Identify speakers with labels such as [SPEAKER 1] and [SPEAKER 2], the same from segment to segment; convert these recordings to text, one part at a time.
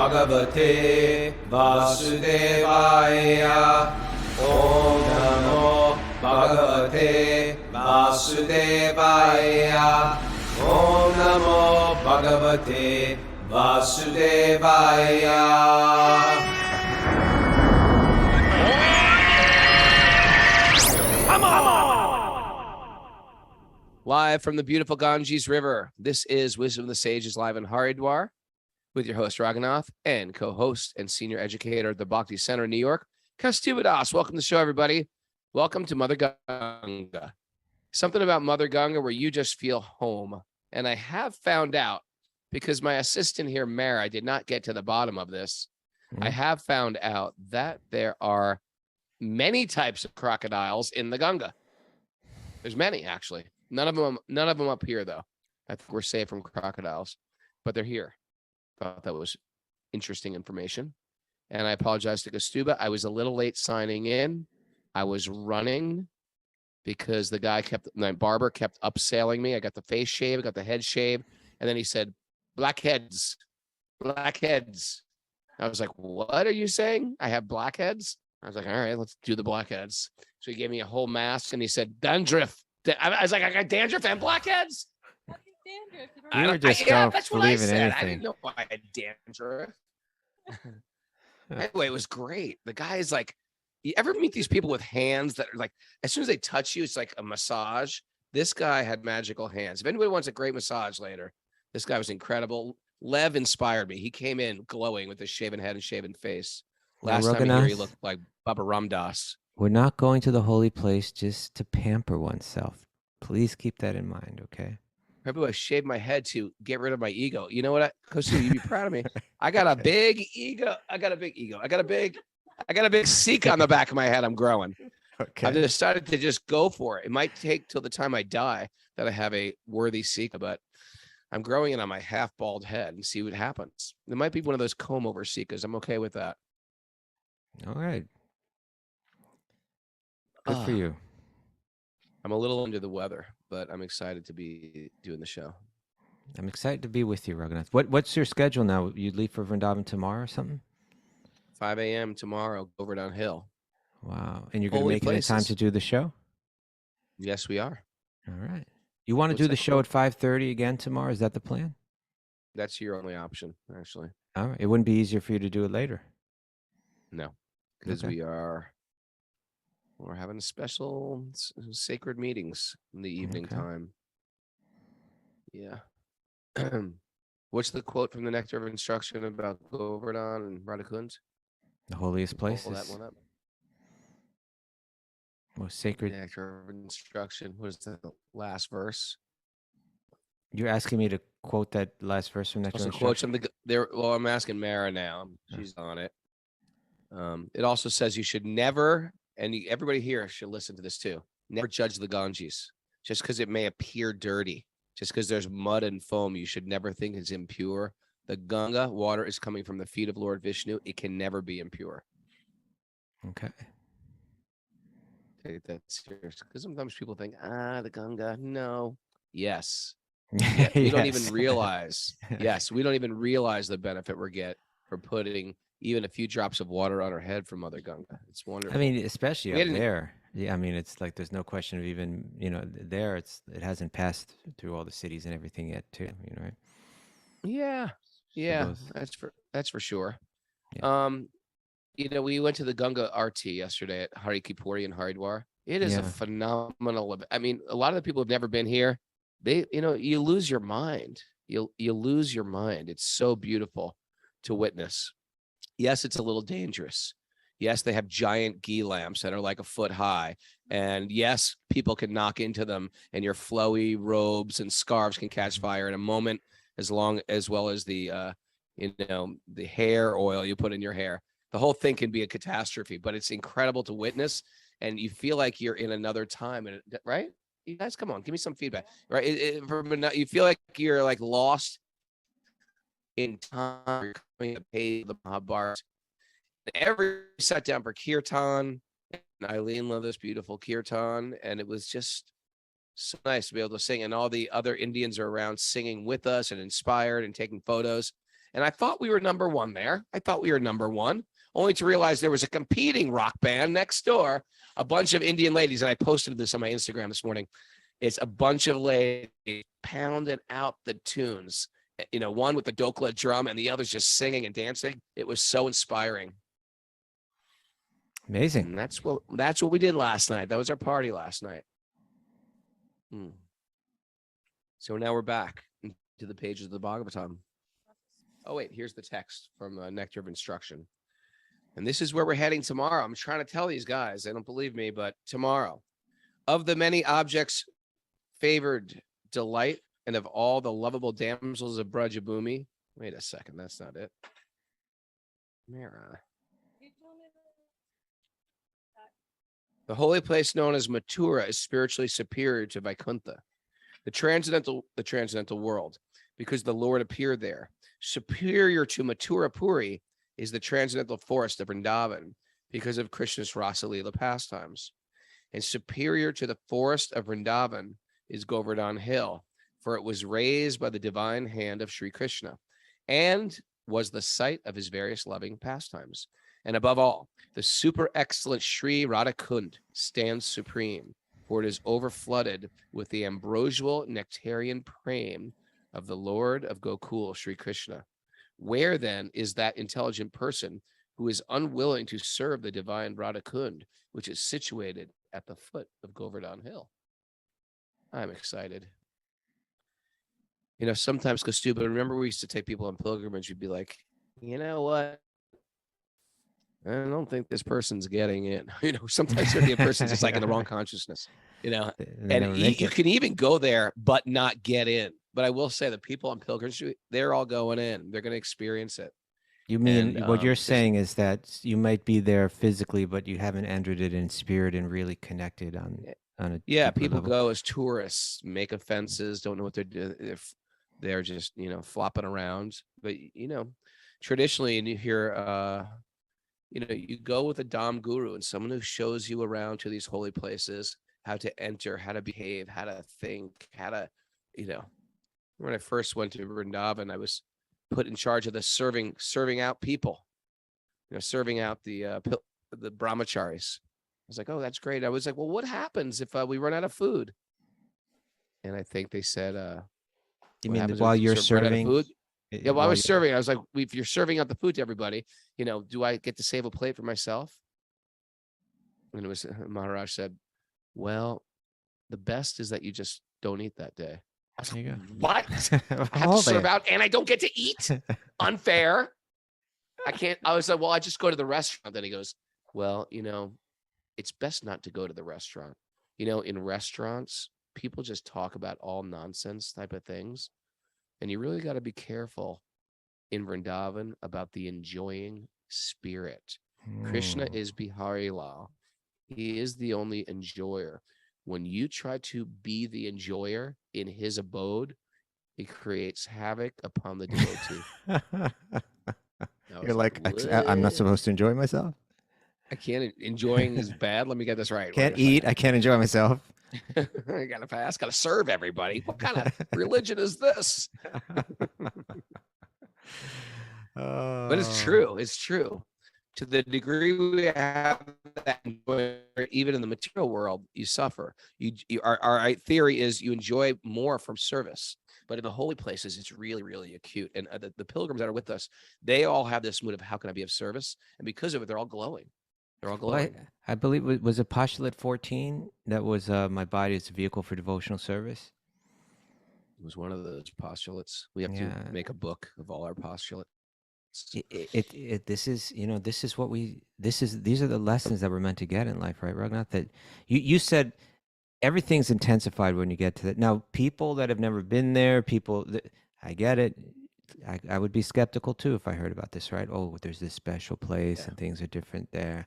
[SPEAKER 1] Bhagavate Vasudevaya. Om Namo Bhagavate Vasudevaya. Om Namo Bhagavate Vasudevaya.
[SPEAKER 2] Live from the beautiful Ganges River, this is Wisdom of the Sages live in Haridwar with your host Raghunath and co-host and senior educator at the Bhakti Center in New York, Kastubadas. Welcome to the show, everybody. Welcome to Mother Ganga. Something about Mother Ganga where you just feel home. And I have found out, because my assistant here, Mara, did not get to the bottom of this. I have found out that there are many types of crocodiles in the Ganga. There's many, actually. None of them up here, though. I think we're safe from crocodiles, but they're here. Thought that was interesting information. And I apologize to Kastuba. I was a little late signing in. I was running because my barber kept upselling me. I got the face shave, I got the head shave, and then he said, blackheads. I was like, what are you saying? I have blackheads? I was like, all right, let's do the blackheads. So he gave me a whole mask and he said, dandruff. I was like, I got dandruff and blackheads? That's what I said. I didn't know I had dandruff. Anyway, it was great. The guy is like, you ever meet these people with hands that are like, as soon as they touch you, it's like a massage? This guy had magical hands. If anybody wants a great massage later, this guy was incredible. Lev inspired me. He came in glowing with his shaven head and shaven face. Last time here, he looked like Baba Ramdas.
[SPEAKER 3] We're not going to the holy place just to pamper oneself. Please keep that in mind, okay?
[SPEAKER 2] Remember, I shaved my head to get rid of my ego. You know what, Kosu, you'd be proud of me. I got a big ego. I got a big seek on the back of my head I'm growing.
[SPEAKER 3] Okay.
[SPEAKER 2] I've decided to just go for it. It might take till the time I die that I have a worthy seek, but I'm growing it on my half bald head and see what happens. It might be one of those comb over seekers. I'm okay with that.
[SPEAKER 3] All right. Good for you.
[SPEAKER 2] I'm a little under the weather, but I'm excited to be doing the show.
[SPEAKER 3] I'm excited to be with you, Raghunath. What's your schedule now? You leave for Vrindavan tomorrow or something?
[SPEAKER 2] 5 a.m. tomorrow, over downhill.
[SPEAKER 3] Wow. And you're going to make it in time to do the show?
[SPEAKER 2] Yes, we are.
[SPEAKER 3] All right. You want to do the show at 5:30 again tomorrow? Is that the plan?
[SPEAKER 2] That's your only option, actually.
[SPEAKER 3] All right. It wouldn't be easier for you to do it later?
[SPEAKER 2] No, because we're having special sacred meetings in the evening time. Yeah. What's the quote from the Nectar of Instruction about Govardhan and Radhakund?
[SPEAKER 3] The holiest places.
[SPEAKER 2] Pull that one up.
[SPEAKER 3] Most sacred.
[SPEAKER 2] Nectar of Instruction. What is that? The last verse.
[SPEAKER 3] You're asking me to quote that last verse from Nectar of Instruction?
[SPEAKER 2] Well, I'm asking Mara now. She's on it. It also says you should never, and everybody here should listen to this too, never judge the Ganges. Just because it may appear dirty, just because there's mud and foam, you should never think it's impure. The Ganga water is coming from the feet of Lord Vishnu. It can never be impure.
[SPEAKER 3] Okay.
[SPEAKER 2] Take that serious. Because sometimes people think, the Ganga, no. Yes. Yeah, we don't even realize. Yes, we don't even realize the benefit we get for putting even a few drops of water on our head from Mother Ganga. It's wonderful.
[SPEAKER 3] I mean, especially up there. Yeah, I mean, it's like there's no question of even, there it hasn't passed through all the cities and everything yet, too, right?
[SPEAKER 2] Yeah. Yeah, that's for sure.
[SPEAKER 3] Yeah.
[SPEAKER 2] We went to the Ganga RT yesterday at Hari Ki Puri in Haridwar. It is a phenomenal event. I mean, a lot of the people who've never been here, you lose your mind. You lose your mind. It's so beautiful to witness. Yes, it's a little dangerous. Yes, they have giant ghee lamps that are like a foot high. And yes, people can knock into them and your flowy robes and scarves can catch fire in a moment, as well as the hair oil you put in your hair. The whole thing can be a catastrophe, but it's incredible to witness. And you feel like you're in another time, right? You guys, come on, give me some feedback, right? You feel like you're like lost in time. You're coming to pay the Mahabharata. Every sat down for kirtan, and Eileen loved this beautiful kirtan, and it was just so nice to be able to sing. And all the other Indians are around singing with us and inspired and taking photos. And I thought we were number one there. I thought we were number one, only to realize there was a competing rock band next door, a bunch of Indian ladies. And I posted this on my Instagram this morning. It's a bunch of ladies pounding out the tunes, one with the dokla drum and the others just singing and dancing. It was so inspiring.
[SPEAKER 3] Amazing.
[SPEAKER 2] And that's what we did last night. That was our party last night. So now we're back into the pages of the Bhagavatam. Oh, wait, here's the text from Nectar of Instruction. And this is where we're heading tomorrow. I'm trying to tell these guys, they don't believe me, but tomorrow. Of the many objects favored delight, and of all the lovable damsels of Brajabhumi. Wait a second, that's not it. Mira. The holy place known as Mathura is spiritually superior to Vaikuntha, the transcendental world, because the Lord appeared there. Superior to Mathura Puri is the transcendental forest of Vrindavan, because of Krishna's Rasa Leela pastimes. And superior to the forest of Vrindavan is Govardhan Hill, for it was raised by the divine hand of Sri Krishna, and was the site of his various loving pastimes. And above all, the super excellent Sri Radhakund stands supreme, for it is overflooded with the ambrosial nectarian prem of the Lord of Gokul, Sri Krishna. Where then is that intelligent person who is unwilling to serve the divine Radhakund, which is situated at the foot of Govardhan Hill? I'm excited. Sometimes go stupid. Remember, we used to take people on pilgrimage. You'd be like, you know what? I don't think this person's getting it. Sometimes there'd be a person just like in the wrong consciousness, and you can even go there, but not get in. But I will say the people on pilgrimage, they're all going in. They're going to experience it.
[SPEAKER 3] You mean what you're saying is that you might be there physically, but you haven't entered it in spirit and really connected on a
[SPEAKER 2] people
[SPEAKER 3] level.
[SPEAKER 2] Go as tourists, make offenses, don't know what they're doing. If they're just flopping around. But traditionally, and you hear you go with a Dham guru and someone who shows you around to these holy places, how to enter, how to behave, how to think, how to, when I first went to Vrindavan, I was put in charge of the serving out people, serving out the brahmacharis. I was like, oh, that's great. I was like, well, what happens if we run out of food? And I think they said,
[SPEAKER 3] you mean while you're serving
[SPEAKER 2] food? Yeah, while I was serving, I was like, if you're serving out the food to everybody, do I get to save a plate for myself? And it was Maharaj said, well, the best is that you just don't eat that day. I was like, what? I have to serve out and I don't get to eat? Unfair. I can't. I was like, well, I just go to the restaurant. Then he goes, well, it's best not to go to the restaurant. In restaurants, people just talk about all nonsense type of things. And you really got to be careful in Vrindavan about the enjoying spirit. Krishna is Bihari Lal. He is the only enjoyer. When you try to be the enjoyer in his abode, he creates havoc upon the devotee.
[SPEAKER 3] You're like, I'm not supposed to enjoy myself?
[SPEAKER 2] I can't. Enjoying is bad. Let me get this right.
[SPEAKER 3] Can't eat. I can't enjoy myself.
[SPEAKER 2] I gotta fast. Gotta serve everybody. What kind of religion is this? But it's true. It's true. To the degree we have that, even in the material world, you suffer. Our theory is you enjoy more from service. But in the holy places, it's really, really acute. And the pilgrims that are with us, they all have this mood of how can I be of service? And because of it, they're all glowing. They're all glowing.
[SPEAKER 3] Well, I believe was it postulate 14 that was my body is a vehicle for devotional service.
[SPEAKER 2] It was one of those postulates. We have to make a book of all our postulates.
[SPEAKER 3] These are the lessons that we're meant to get in life, right, Raghunath? That you said everything's intensified when you get to that. Now, people that have never been there, I get it. I would be skeptical too if I heard about this, right? Oh, there's this special place and things are different there.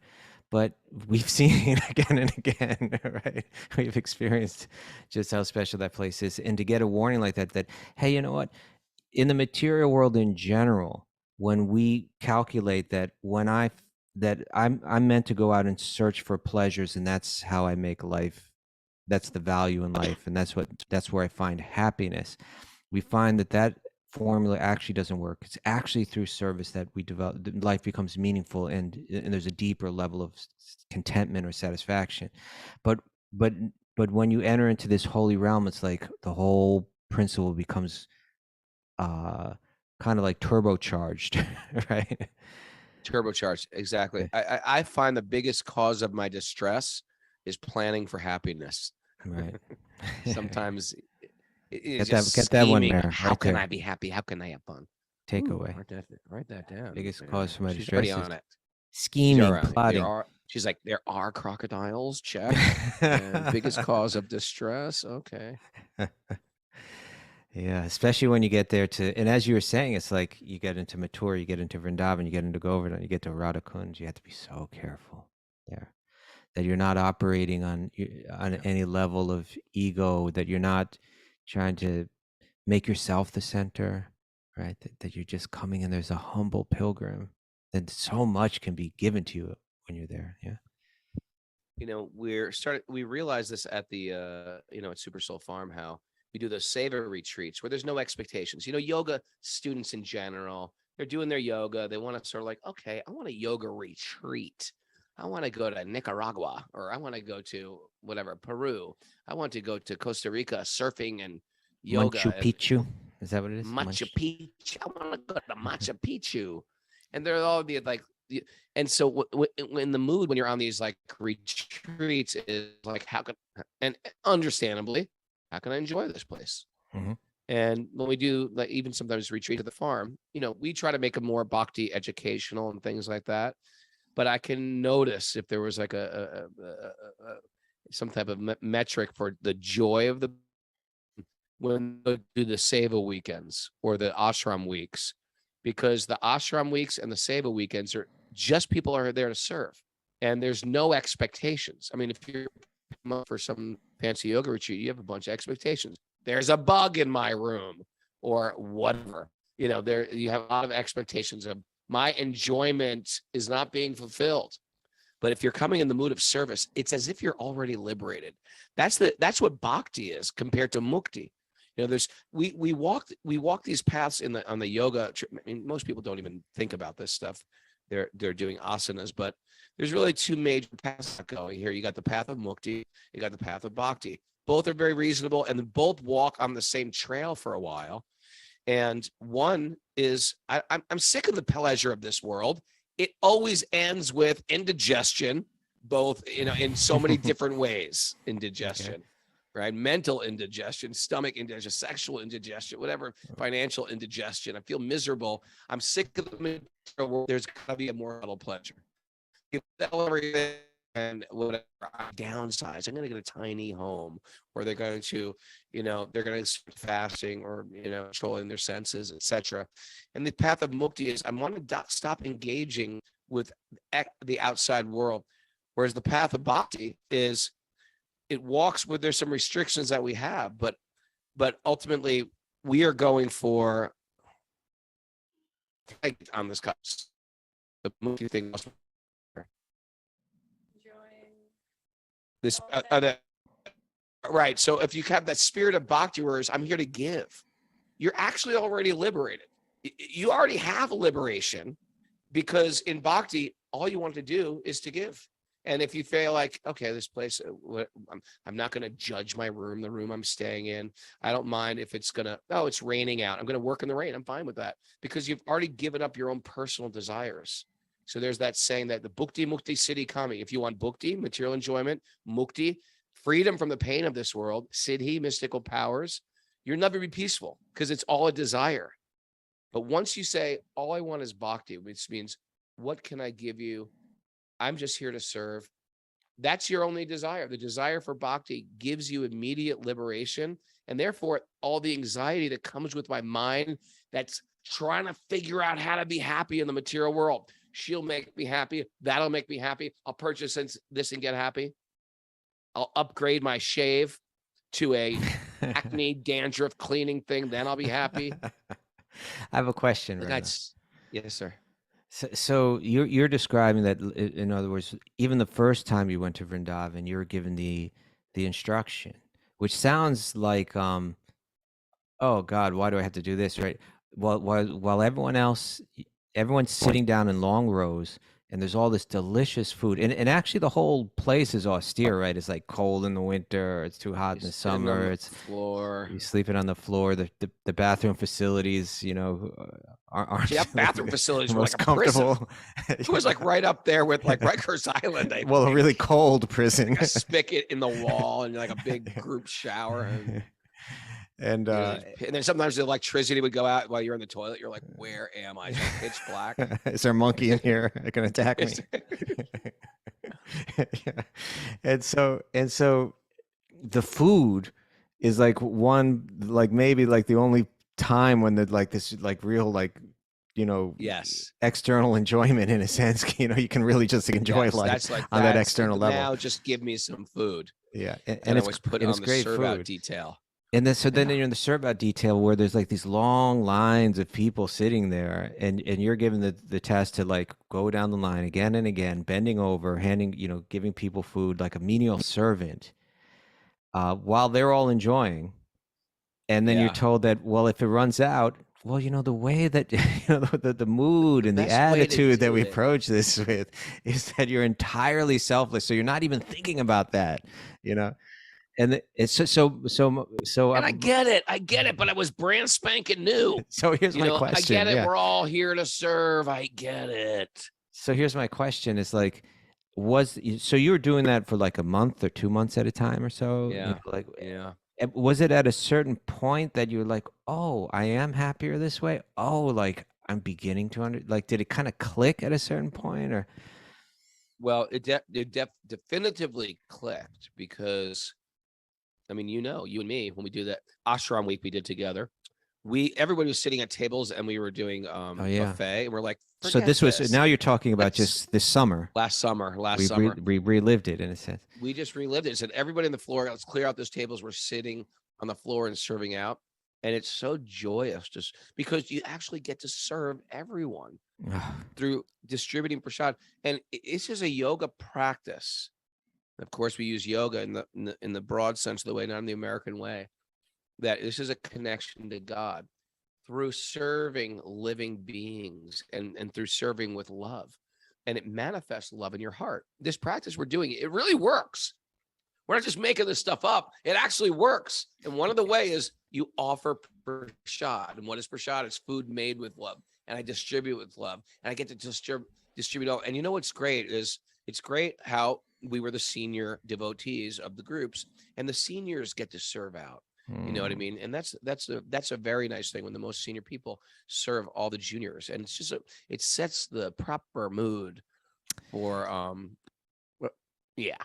[SPEAKER 3] But we've seen again and again, right? We've experienced just how special that place is. And to get a warning like that, hey, you know what? In the material world in general, when we calculate that I'm meant to go out and search for pleasures, and that's how I make life, that's the value in life, and that's where I find happiness. We find that formula actually doesn't work. It's actually through service that we develop, life becomes meaningful, and there's a deeper level of contentment or satisfaction. But but but when you enter into this holy realm, it's like the whole principle becomes kind of like turbocharged, right?
[SPEAKER 2] Turbocharged, exactly. I find the biggest cause of my distress is planning for happiness.
[SPEAKER 3] Right.
[SPEAKER 2] Sometimes it's
[SPEAKER 3] Get
[SPEAKER 2] just
[SPEAKER 3] that one
[SPEAKER 2] scheming.
[SPEAKER 3] there.
[SPEAKER 2] How
[SPEAKER 3] Right
[SPEAKER 2] can
[SPEAKER 3] there.
[SPEAKER 2] I be happy? How can I have fun?
[SPEAKER 3] Takeaway.
[SPEAKER 2] Write that down.
[SPEAKER 3] Biggest
[SPEAKER 2] Yeah,
[SPEAKER 3] cause for my
[SPEAKER 2] she's
[SPEAKER 3] distress
[SPEAKER 2] already
[SPEAKER 3] is
[SPEAKER 2] on it.
[SPEAKER 3] scheming, plotting.
[SPEAKER 2] She's like, there are crocodiles. Check. And biggest cause of distress. Okay.
[SPEAKER 3] Yeah, especially when you get there and as you were saying, it's like you get into Mathura, you get into Vrindavan, you get into Govardhan, you get to Radha Kunj, you have to be so careful there that you're not operating on any level of ego, that you're not trying to make yourself the center, right? That you're just coming and there's a humble pilgrim, then so much can be given to you when you're there. Yeah.
[SPEAKER 2] We realize this at the at Super Soul Farm, how we do those savor retreats where there's no expectations. Yoga students in general, they're doing their yoga. They want to sort of like, okay, I want a yoga retreat. I want to go to Nicaragua, or I want to go to whatever, Peru. I want to go to Costa Rica surfing and yoga.
[SPEAKER 3] Machu Picchu. Is that what it is?
[SPEAKER 2] Machu Picchu. I want to go to Machu Picchu. And they'll all be like, and so in the mood when you're on these like retreats is like, and understandably, how can I enjoy this place?
[SPEAKER 3] Mm-hmm.
[SPEAKER 2] And when we do, like, even sometimes retreat to the farm, we try to make them more bhakti educational and things like that. But I can notice if there was like some type of metric for the joy of when they do the seva weekends or the ashram weeks, because the ashram weeks and the seva weekends are just people are there to serve, and there's no expectations. I mean, if you're for some fancy yoga retreat, you have a bunch of expectations. There's a bug in my room or whatever. There you have a lot of expectations of my enjoyment is not being fulfilled. But if you're coming in the mood of service, it's as if you're already liberated. That's what bhakti is compared to mukti. We walk these paths on the yoga. I mean, most people don't even think about this stuff. They're doing asanas, but there's really two major paths going here. You got the path of mukti, you got the path of bhakti. Both are very reasonable, and both walk on the same trail for a while. And one is, I'm sick of the pleasure of this world. It always ends with indigestion, both in so many different ways. Indigestion. Okay. Right? Mental indigestion, stomach indigestion, sexual indigestion, whatever, financial indigestion. I feel miserable. I'm sick of the material world. There's got to be a more subtle pleasure. And whatever, downsize. I'm going to get a tiny home, or they're going to, they're going to start fasting, or controlling their senses, etc. And the path of mukti is I want to stop engaging with the outside world, whereas the path of bhakti is it walks with there's some restrictions that we have, but ultimately we are going for on this cusp. The mukti thing. This right. So if you have that spirit of bhakti, whereas I'm here to give, you're actually already liberated. You already have liberation, because in bhakti, all you want to do is to give. And if you feel like, okay, this place, I'm not going to judge my room, the room I'm staying in. I don't mind if it's it's raining out. I'm going to work in the rain. I'm fine with that, because you've already given up your own personal desires. So there's that saying that the bhukti mukti siddhi kami. If you want bhukti, material enjoyment, mukti, freedom from the pain of this world, siddhi, mystical powers, you'll never be peaceful, because it's all a desire. But once you say, all I want is bhakti, which means, what can I give you? I'm just here to serve. That's your only desire. The desire for bhakti gives you immediate liberation. And therefore, all the anxiety that comes with my mind that's trying to figure out how to be happy in the material world. She'll make me happy. That'll make me happy. I'll purchase this and get happy. I'll upgrade my shave to a acne dandruff cleaning thing. Then I'll be happy.
[SPEAKER 3] I have a question.
[SPEAKER 2] Yes, sir.
[SPEAKER 3] So you're describing that, in other words, even the first time you went to Vrindavan, you were given the instruction, which sounds like, oh God, why do I have to do this, right? while everyone's sitting down in long rows, and there's all this delicious food, and actually the whole place is austere, right? It's like cold in the winter, it's too hot in the summer, it's
[SPEAKER 2] floor.
[SPEAKER 3] you're sleeping on the floor. The bathroom facilities, aren't
[SPEAKER 2] Yeah, bathroom facilities were
[SPEAKER 3] most
[SPEAKER 2] like a
[SPEAKER 3] comfortable.
[SPEAKER 2] It was like right up there with like Rikers Island.
[SPEAKER 3] Well, a really cold prison.
[SPEAKER 2] Like a spigot in the wall and like a big group shower.
[SPEAKER 3] And
[SPEAKER 2] then sometimes the electricity would go out while you're in the toilet. You're like, where am I? It's like pitch black.
[SPEAKER 3] Is there a monkey in here that can attack me? Yeah. And so the food is like maybe like the only time when there's like this like real like
[SPEAKER 2] yes,
[SPEAKER 3] external enjoyment in a sense. You can really just enjoy life
[SPEAKER 2] that's like,
[SPEAKER 3] on that external level.
[SPEAKER 2] Now just give me some food.
[SPEAKER 3] Yeah,
[SPEAKER 2] and it's always put on the serve out detail.
[SPEAKER 3] And then then you're in the serve out detail where there's like these long lines of people sitting there, and you're given the task to like go down the line again and again, bending over, handing, giving people food like a menial servant, while they're all enjoying. And then you're told that, well, if it runs out, well, the way that the mood and the attitude that we approach this with is that you're entirely selfless. So you're not even thinking about that, And it's so.
[SPEAKER 2] And I get it, but it was brand spanking new.
[SPEAKER 3] So here's my question.
[SPEAKER 2] I get it. Yeah. We're all here to serve. I get it.
[SPEAKER 3] So here's my question: is like, so you were doing that for like a month or 2 months at a time or so?
[SPEAKER 2] Yeah.
[SPEAKER 3] Was it at a certain point that you were like, oh, I am happier this way? Oh, like I'm beginning to did it kind of click at a certain point, or?
[SPEAKER 2] Well, it definitively clicked because. I mean, you and me, when we do that ashram week we did together, everybody was sitting at tables and we were doing buffet, and we're like,
[SPEAKER 3] so this was now you're talking about just this summer.
[SPEAKER 2] Last summer.
[SPEAKER 3] We relived it in a sense.
[SPEAKER 2] We just relived it. It said everybody on the floor, let's clear out those tables. We're sitting on the floor and serving out. And it's so joyous just because you actually get to serve everyone through distributing prasad. And it's just a yoga practice. Of course, we use yoga in the broad sense of the way, not in the American way, that this is a connection to God through serving living beings and through serving with love. And it manifests love in your heart. This practice we're doing, it really works. We're not just making this stuff up. It actually works. And one of the ways is you offer prasad. And what is prasad? It's food made with love. And I distribute with love. And I get to distribute all. And you know what's great is it's great how we were the senior devotees of the groups, and the seniors get to serve out. You know what I mean? And that's a very nice thing when the most senior people serve all the juniors, and it's just it sets the proper mood for yeah.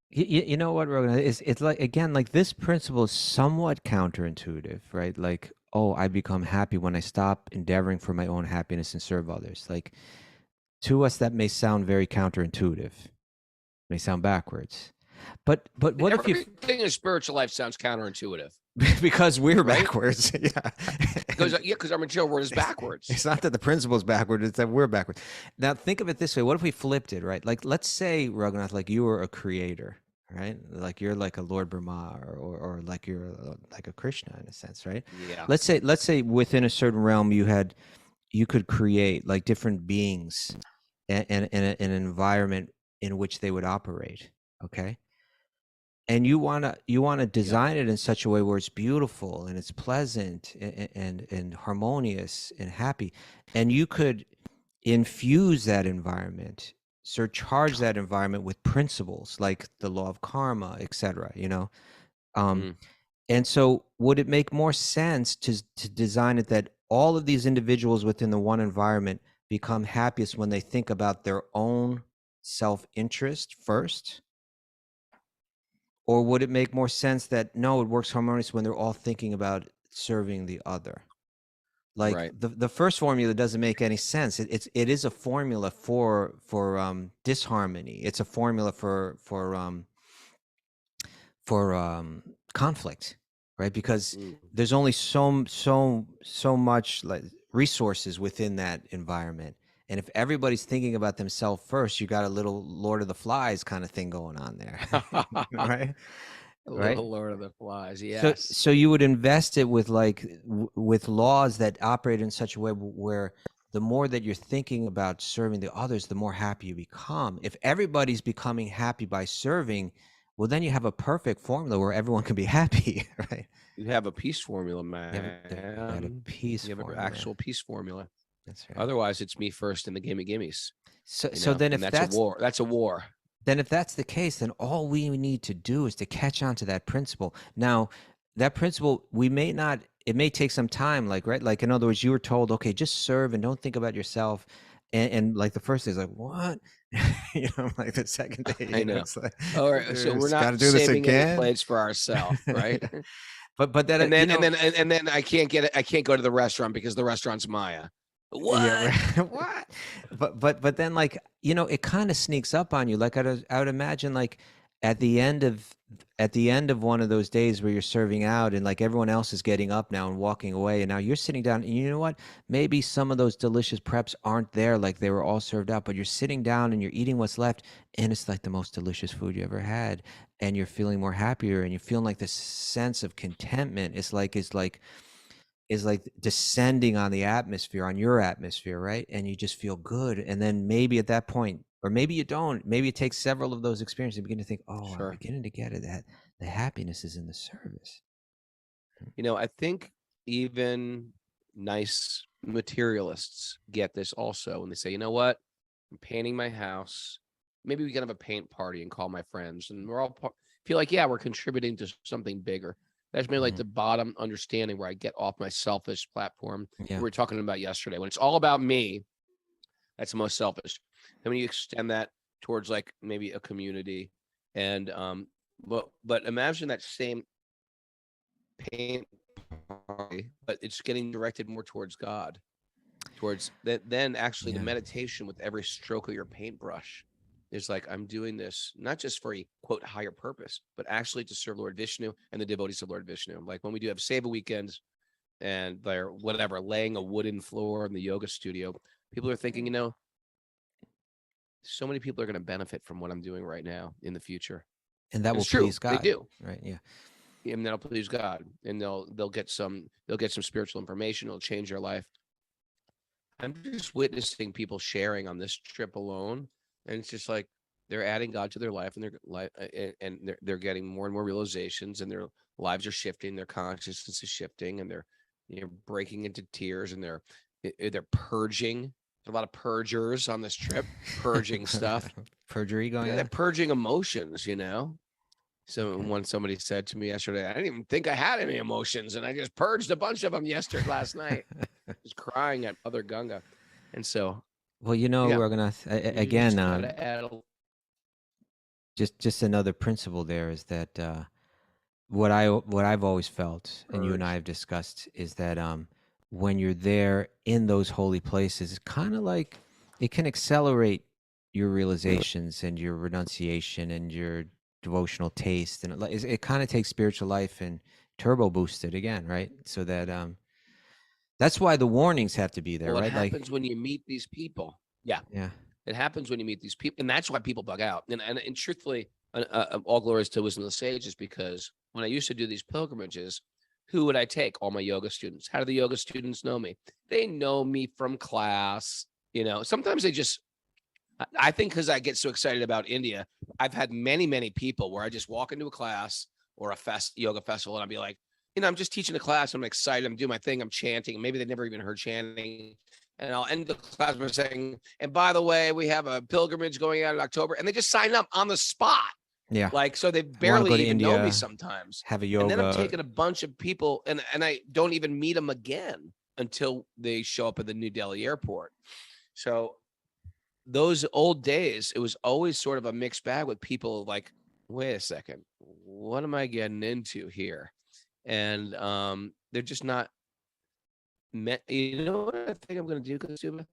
[SPEAKER 3] You know what, Rogan? It's like, again, like this principle is somewhat counterintuitive, right? Like, oh, I become happy when I stop endeavoring for my own happiness and serve others. Like, to us, that may sound very counterintuitive. May sound backwards, but what if
[SPEAKER 2] everything in spiritual life sounds counterintuitive?
[SPEAKER 3] Because we're backwards. Yeah.
[SPEAKER 2] Because our material world is backwards.
[SPEAKER 3] It's not that the principle is backward, it's that we're backwards. Now think of it this way. What if we flipped it, right? Like, let's say, Raghunath, like you were a creator, right? Like you're like a Lord Brahma, or like you're like a Krishna in a sense, right?
[SPEAKER 2] Yeah.
[SPEAKER 3] Let's say within a certain realm you could create like different beings and an environment in which they would operate, okay? And you wanna design it in such a way where it's beautiful and it's pleasant and harmonious and happy, and you could infuse that environment, surcharge that environment with principles like the law of karma, etc. And so would it make more sense to design it that all of these individuals within the one environment become happiest when they think about their own self-interest first? Or would it make more sense that no, it works harmonious when they're all thinking about serving the other? Like, right. The first formula doesn't make any sense. It is a formula for disharmony. It's a formula for conflict, right? Because there's only so much like resources within that environment. And if everybody's thinking about themselves first, you got a little Lord of the Flies kind of thing going on there, right? right?
[SPEAKER 2] Little Lord of the Flies.
[SPEAKER 3] So,
[SPEAKER 2] Yes.
[SPEAKER 3] so you would invest it with like with laws that operate in such a way where the more that you're thinking about serving the others, the more happy you become. If everybody's becoming happy by serving, well, then you have a perfect formula where everyone can be happy, right?
[SPEAKER 2] You have a peace formula,
[SPEAKER 3] You have a
[SPEAKER 2] man.
[SPEAKER 3] peace
[SPEAKER 2] You have an
[SPEAKER 3] formula.
[SPEAKER 2] actual peace formula.
[SPEAKER 3] That's right.
[SPEAKER 2] Otherwise, it's me first and the gimmies.
[SPEAKER 3] So then if
[SPEAKER 2] and that's a war. That's a war.
[SPEAKER 3] Then if that's the case, then all we need to do is to catch on to that principle. Now, that principle, it may take some time, like, right? Like, in other words, you were told, okay, just serve and don't think about yourself. And like the first day is like, what? Like the second day,
[SPEAKER 2] I know.
[SPEAKER 3] it's like,
[SPEAKER 2] All right. So we're
[SPEAKER 3] gotta
[SPEAKER 2] not
[SPEAKER 3] do this
[SPEAKER 2] saving any
[SPEAKER 3] again.
[SPEAKER 2] plates for ourselves, right?
[SPEAKER 3] But that,
[SPEAKER 2] and then I can't get it. I can't go to the restaurant because the restaurant's Maya. What?
[SPEAKER 3] Yeah, right. What? But then, like, it kind of sneaks up on you. Like I would imagine, like at the end of one of those days where you're serving out and like everyone else is getting up now and walking away, and now you're sitting down, and you know what? Maybe some of those delicious preps aren't there, like they were all served out, but you're sitting down and you're eating what's left, and it's like the most delicious food you ever had, and you're feeling more happier, and you're feeling like this sense of contentment. Is like descending on the atmosphere, on your atmosphere, right? And you just feel good. And then maybe at that point, or maybe you don't, maybe it takes several of those experiences, you begin to think, oh,
[SPEAKER 2] Sure.
[SPEAKER 3] I'm beginning to get it, that the happiness is in the service.
[SPEAKER 2] I think even nice materialists get this also when they say, you know what? I'm painting my house. Maybe we can have a paint party and call my friends, and we're all feel like, yeah, we're contributing to something bigger. That's maybe like the bottom understanding where I get off my selfish platform we were talking about yesterday. When it's all about me, that's the most selfish. And when you extend that towards like maybe a community, and but imagine that same paint party, but it's getting directed more towards God, towards that. Then actually the meditation with every stroke of your paintbrush is like, I'm doing this not just for a quote higher purpose, but actually to serve Lord Vishnu and the devotees of Lord Vishnu. Like when we do have Seva weekends and they're whatever, laying a wooden floor in the yoga studio, people are thinking, so many people are going to benefit from what I'm doing right now in the future.
[SPEAKER 3] And that will please God.
[SPEAKER 2] They do.
[SPEAKER 3] Right. Yeah.
[SPEAKER 2] And that'll please God. And they'll get some spiritual information. It'll change their life. I'm just witnessing people sharing on this trip alone. And it's just like they're adding God to their life, and their life, and they're getting more and more realizations, and their lives are shifting, their consciousness is shifting, and they're breaking into tears, and they're purging. There's a lot of purgers on this trip, purging stuff,
[SPEAKER 3] perjury going on.
[SPEAKER 2] They're purging emotions, So when somebody said to me yesterday, I didn't even think I had any emotions, and I just purged a bunch of them last night, just crying at Mother Ganga, and so.
[SPEAKER 3] Well, we're gonna again just another principle there is that what I've always felt, and you and I have discussed, is that when you're there in those holy places, kind of like it can accelerate your realizations and your renunciation and your devotional taste, and it kind of takes spiritual life and turbo boost it again, right? So that that's why the warnings have to be there, right?
[SPEAKER 2] It happens when you meet these people. Yeah. It happens when you meet these people, and that's why people bug out. And truthfully, all glories to wisdom of the sages, because when I used to do these pilgrimages, who would I take? All my yoga students. How do the yoga students know me? They know me from class. Sometimes they just. I think because I get so excited about India, I've had many, many people where I just walk into a class or a yoga festival, and I'll be like, I'm just teaching a class. I'm excited. I'm doing my thing. I'm chanting. Maybe they never even heard chanting. And I'll end the class by saying, and by the way, we have a pilgrimage going out in October. And they just sign up on the spot.
[SPEAKER 3] Yeah.
[SPEAKER 2] Like, so they barely even know me sometimes.
[SPEAKER 3] Have a yoga.
[SPEAKER 2] And then I'm taking a bunch of people, and I don't even meet them again until they show up at the New Delhi airport. So those old days, it was always sort of a mixed bag with people like, wait a second, what am I getting into here? And they're just not met. You know what I think I'm going to do, Kasuba?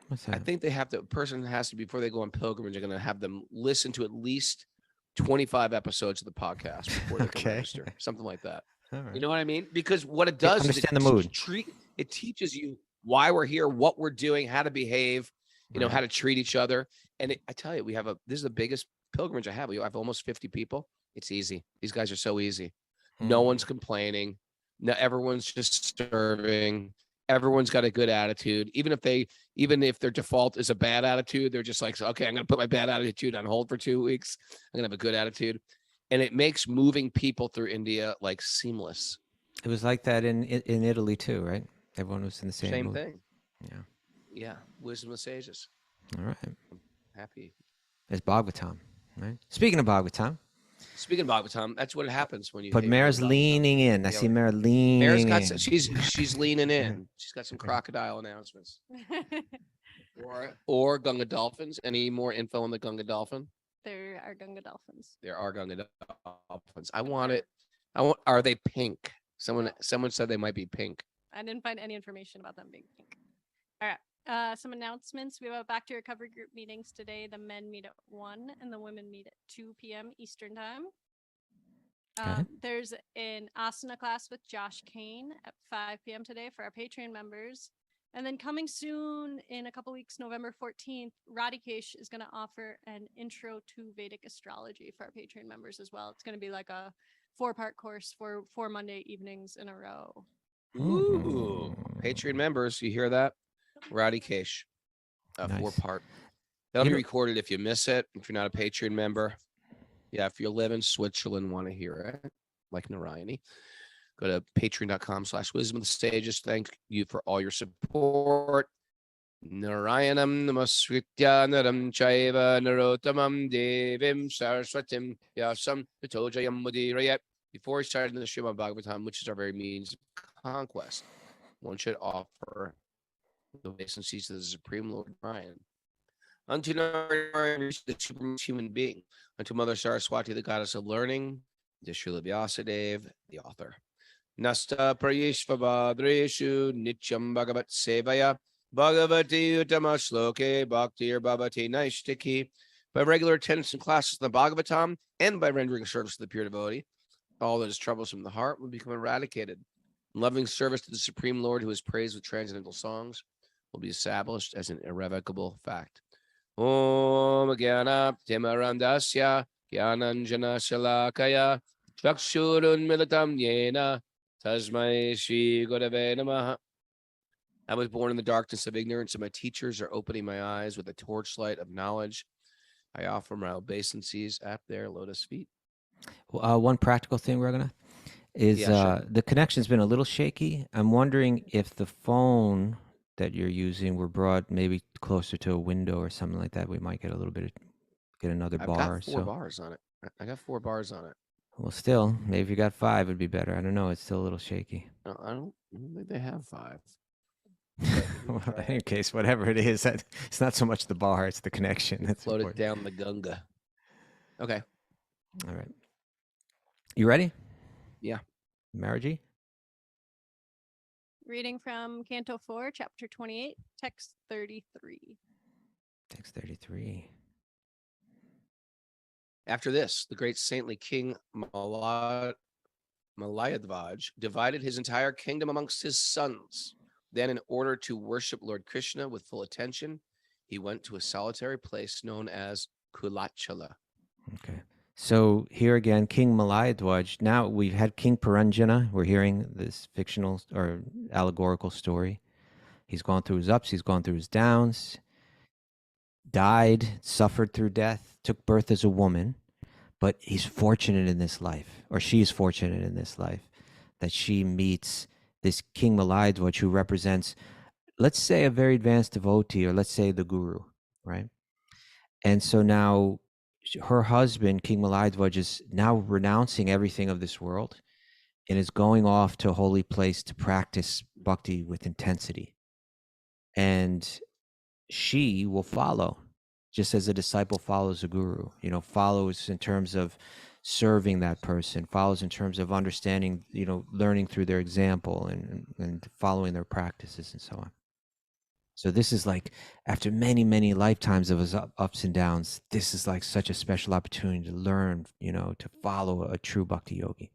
[SPEAKER 3] What's that?
[SPEAKER 2] I think a person has to, before they go on pilgrimage, they're going to have them listen to at least 25 episodes of the podcast before they can register, something like that.
[SPEAKER 3] Right.
[SPEAKER 2] You know what I mean? Because what it does is
[SPEAKER 3] the mood.
[SPEAKER 2] It teaches you why we're here, what we're doing, how to behave, how to treat each other. And I tell you, this is the biggest pilgrimage I have. I have almost 50 people. It's easy. These guys are so easy. No one's complaining. No, everyone's just serving. Everyone's got a good attitude. Even if their default is a bad attitude, they're just like, okay, I'm going to put my bad attitude on hold for 2 weeks. I'm going to have a good attitude. And it makes moving people through India like seamless.
[SPEAKER 3] It was like that in Italy too, right? Everyone was in the same mood.
[SPEAKER 2] Thing.
[SPEAKER 3] Yeah.
[SPEAKER 2] Yeah. Wisdom of sages.
[SPEAKER 3] All right.
[SPEAKER 2] Happy.
[SPEAKER 3] It's Bhagavatam, right? Speaking of Bhagavatam.
[SPEAKER 2] Speaking of Bhagavatam, that's what happens when you.
[SPEAKER 3] But Mara's leaning in. I see Mara leaning
[SPEAKER 2] Mara's got
[SPEAKER 3] in.
[SPEAKER 2] she's leaning in. She's got some crocodile announcements. or Gunga dolphins. Any more info on the Gunga dolphin?
[SPEAKER 4] There are Gunga dolphins.
[SPEAKER 2] There are Gunga dolphins. I want it. Are they pink? Someone said they might be pink.
[SPEAKER 4] I didn't find any information about them being pink. All right. Some announcements. We have a Back to Recovery group meetings today. The men meet at 1 and the women meet at 2 p.m. Eastern time. There's an asana class with Josh Kane at 5 p.m. today for our Patreon members. And then coming soon in a couple weeks, November 14th, Radhikesh is going to offer an intro to Vedic astrology for our Patreon members as well. It's going to be like a 4-part course for 4 Monday evenings in a row.
[SPEAKER 2] Ooh, Patreon members, you hear that? Radhikesh,
[SPEAKER 3] Nice.
[SPEAKER 2] 4-part. That'll be recorded if you miss it. If you're not a Patreon member, yeah. If you live in Switzerland, want to hear it, like Narayani, go to patreon.com/wisdom of the sages. Thank you for all your support. Narayanam namasritya naram chaiva narottamam devim saraswatim yasam tatojayam mudirayat. Before we started the Srimad Bhagavatam, which is our very means of conquest, one should offer the obeisances to the Supreme Lord Narayan. Unto Narayan, the supreme human being. Unto Mother Saraswati, the goddess of learning. To Srila Vyasadeva, the author. Nasta prayishvabhadreshu nityam bhagavat sevaya bhagavati uttama shloke bhaktir bhavati naishtiki. By regular attendance in classes in the Bhagavatam and by rendering service to the pure devotee, all that is troublesome in the heart will become eradicated. Loving service to the Supreme Lord, who is praised with transcendental songs, will be established as an irrevocable fact. Om Gyana Timarandasya Gyananjana Shalakaya Chakshurun Militam Yena Tasmai Shri Gurave Namaha. I was born in the darkness of ignorance, and my teachers are opening my eyes with a torchlight of knowledge. I offer my obeisances at their lotus feet.
[SPEAKER 3] One practical thing, Raghunath, is
[SPEAKER 2] sure.
[SPEAKER 3] The connection's been a little shaky. I'm wondering if the phone that you're using were brought maybe closer to a window or something like that. We might get a little bit get another bar.
[SPEAKER 2] I've got 4 bars on it. I got 4 bars on it.
[SPEAKER 3] Well, still, maybe if you got 5, it'd be better. I don't know. It's still a little shaky.
[SPEAKER 2] No, I don't think they have 5.
[SPEAKER 3] Well, in any case, whatever it is, it's not so much the bar; it's the connection. That's
[SPEAKER 2] float
[SPEAKER 3] important.
[SPEAKER 2] it down the Gunga. Okay.
[SPEAKER 3] All right. You ready?
[SPEAKER 2] Yeah.
[SPEAKER 3] Maraji?
[SPEAKER 4] Reading from Canto 4, Chapter 28, Text 33.
[SPEAKER 3] Text 33.
[SPEAKER 2] After this, the great saintly king Malayadvaj divided his entire kingdom amongst his sons. Then, in order to worship Lord Krishna with full attention, he went to a solitary place known as Kulachala.
[SPEAKER 3] Okay. So here again, King Malayadvaj. Now we've had King Paranjana. We're hearing this fictional or allegorical story. He's gone through his ups. He's gone through his downs. Died, suffered through death, took birth as a woman. But he's fortunate in this life, or she's fortunate in this life, that she meets this King Malayadvaj, who represents, let's say, a very advanced devotee, or let's say the guru, right? And so now her husband, King Malayadvaj, is now renouncing everything of this world and is going off to a holy place to practice bhakti with intensity. And she will follow, just as a disciple follows a guru, follows in terms of serving that person, follows in terms of understanding, learning through their example and following their practices and so on. So this is like, after many, many lifetimes of his ups and downs, this is like such a special opportunity to learn, to follow a true bhakti yogi.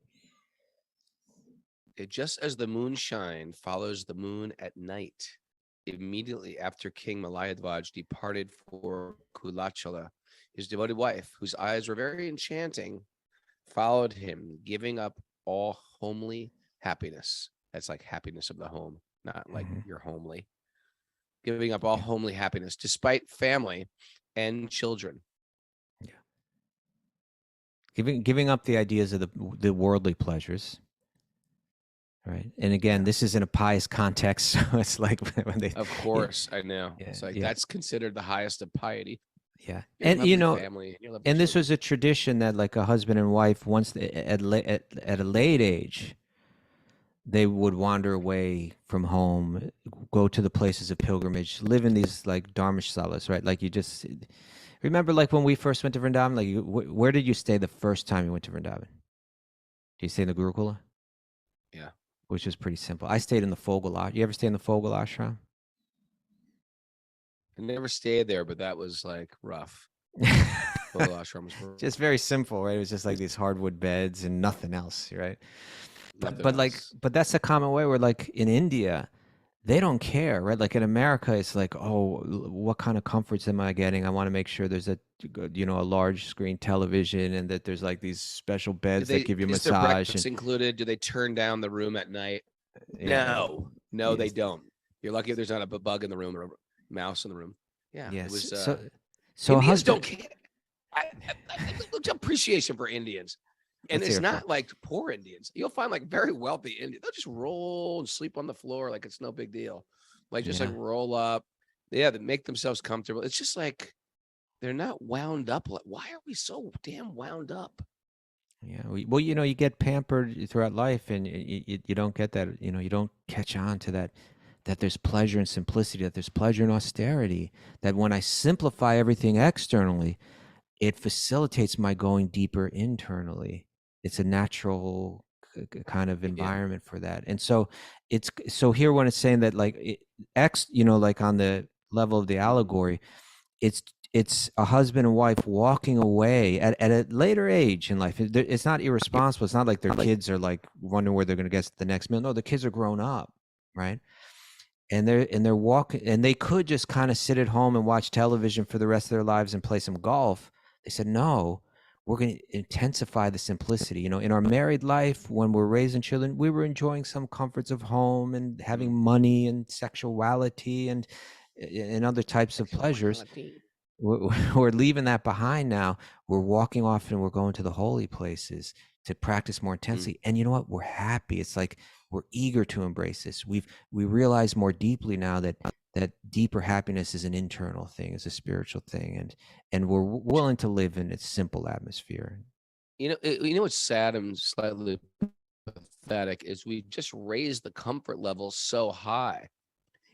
[SPEAKER 2] Just as the moonshine follows the moon at night, immediately after King Malayadvaj departed for Kulachala, his devoted wife, whose eyes were very enchanting, followed him, giving up all homely happiness. That's like happiness of the home, not like you're homely. Giving up all homely happiness despite family and children.
[SPEAKER 3] Giving up the ideas of the worldly pleasures. Right. And again, this is in a pious context. So it's like when they.
[SPEAKER 2] Of course, I know.
[SPEAKER 3] Yeah,
[SPEAKER 2] It's like
[SPEAKER 3] yeah.
[SPEAKER 2] that's considered the highest of piety.
[SPEAKER 3] Yeah.
[SPEAKER 2] You
[SPEAKER 3] And,
[SPEAKER 2] love
[SPEAKER 3] you
[SPEAKER 2] your
[SPEAKER 3] know,
[SPEAKER 2] family, you love your
[SPEAKER 3] and this
[SPEAKER 2] children.
[SPEAKER 3] was a tradition that like a husband and wife, once at a late age, they would wander away from home, go to the places of pilgrimage, live in these like dharmasalas, right? Like you just remember, like when we first went to Vrindavan, like where did you stay the first time you went to Vrindavan? Did you stay in the Gurukula?
[SPEAKER 2] Yeah.
[SPEAKER 3] Which was pretty simple. I stayed in the Fogel Ashram. You ever stay in the Fogel Ashram?
[SPEAKER 2] I never stayed there, but that was like rough. Fogel Ashram was rough.
[SPEAKER 3] Just very simple, right? It was just like these hardwood beds and nothing else, right?
[SPEAKER 2] Nothing
[SPEAKER 3] But like,
[SPEAKER 2] else.
[SPEAKER 3] but that's a common way where like in India, they don't care, right? Like in America, it's like, oh, what kind of comforts am I getting? I want to make sure there's a large screen television and that there's like these special beds that give you
[SPEAKER 2] Is there
[SPEAKER 3] massage.
[SPEAKER 2] breakfast included? Do they turn down the room at night?
[SPEAKER 3] Yeah.
[SPEAKER 2] No, they don't. You're lucky if there's not a bug in the room or a mouse in the room. Yeah.
[SPEAKER 3] Yes.
[SPEAKER 2] It was,
[SPEAKER 3] so
[SPEAKER 2] Indians
[SPEAKER 3] husband,
[SPEAKER 2] don't care. I appreciation for Indians. And
[SPEAKER 3] Let's
[SPEAKER 2] it's
[SPEAKER 3] hear it
[SPEAKER 2] not like poor Indians. You'll find like very wealthy Indians. They'll just roll and sleep on the floor like it's no big deal. Like just like
[SPEAKER 3] Yeah.
[SPEAKER 2] roll up. Yeah, they make themselves comfortable. It's just like they're not wound up. Like, why are we so damn wound up?
[SPEAKER 3] Yeah. Well, you get pampered throughout life and you don't get that, you don't catch on to that there's pleasure in simplicity, that there's pleasure in austerity, that when I simplify everything externally, it facilitates my going deeper internally. It's a natural kind of environment for that. And so here when it's saying that like like on the level of the allegory, it's a husband and wife walking away at a later age in life. It's not irresponsible. It's not like their kids are like wondering where they're going to get the next meal. No, the kids are grown up, right? And they're walking, and they could just kind of sit at home and watch television for the rest of their lives and play some golf. They said, no, we're going to intensify the simplicity. In our married life, when we're raising children, we were enjoying some comforts of home and having money and sexuality and other types of pleasures. We're leaving that behind now. We're walking off and we're going to the holy places to practice more intensely. And you know what? We're happy. It's like we're eager to embrace this. We realize more deeply now that deeper happiness is an internal thing, is a spiritual thing, and we're willing to live in its simple atmosphere.
[SPEAKER 2] What's sad and slightly pathetic is we just raised the comfort level so high.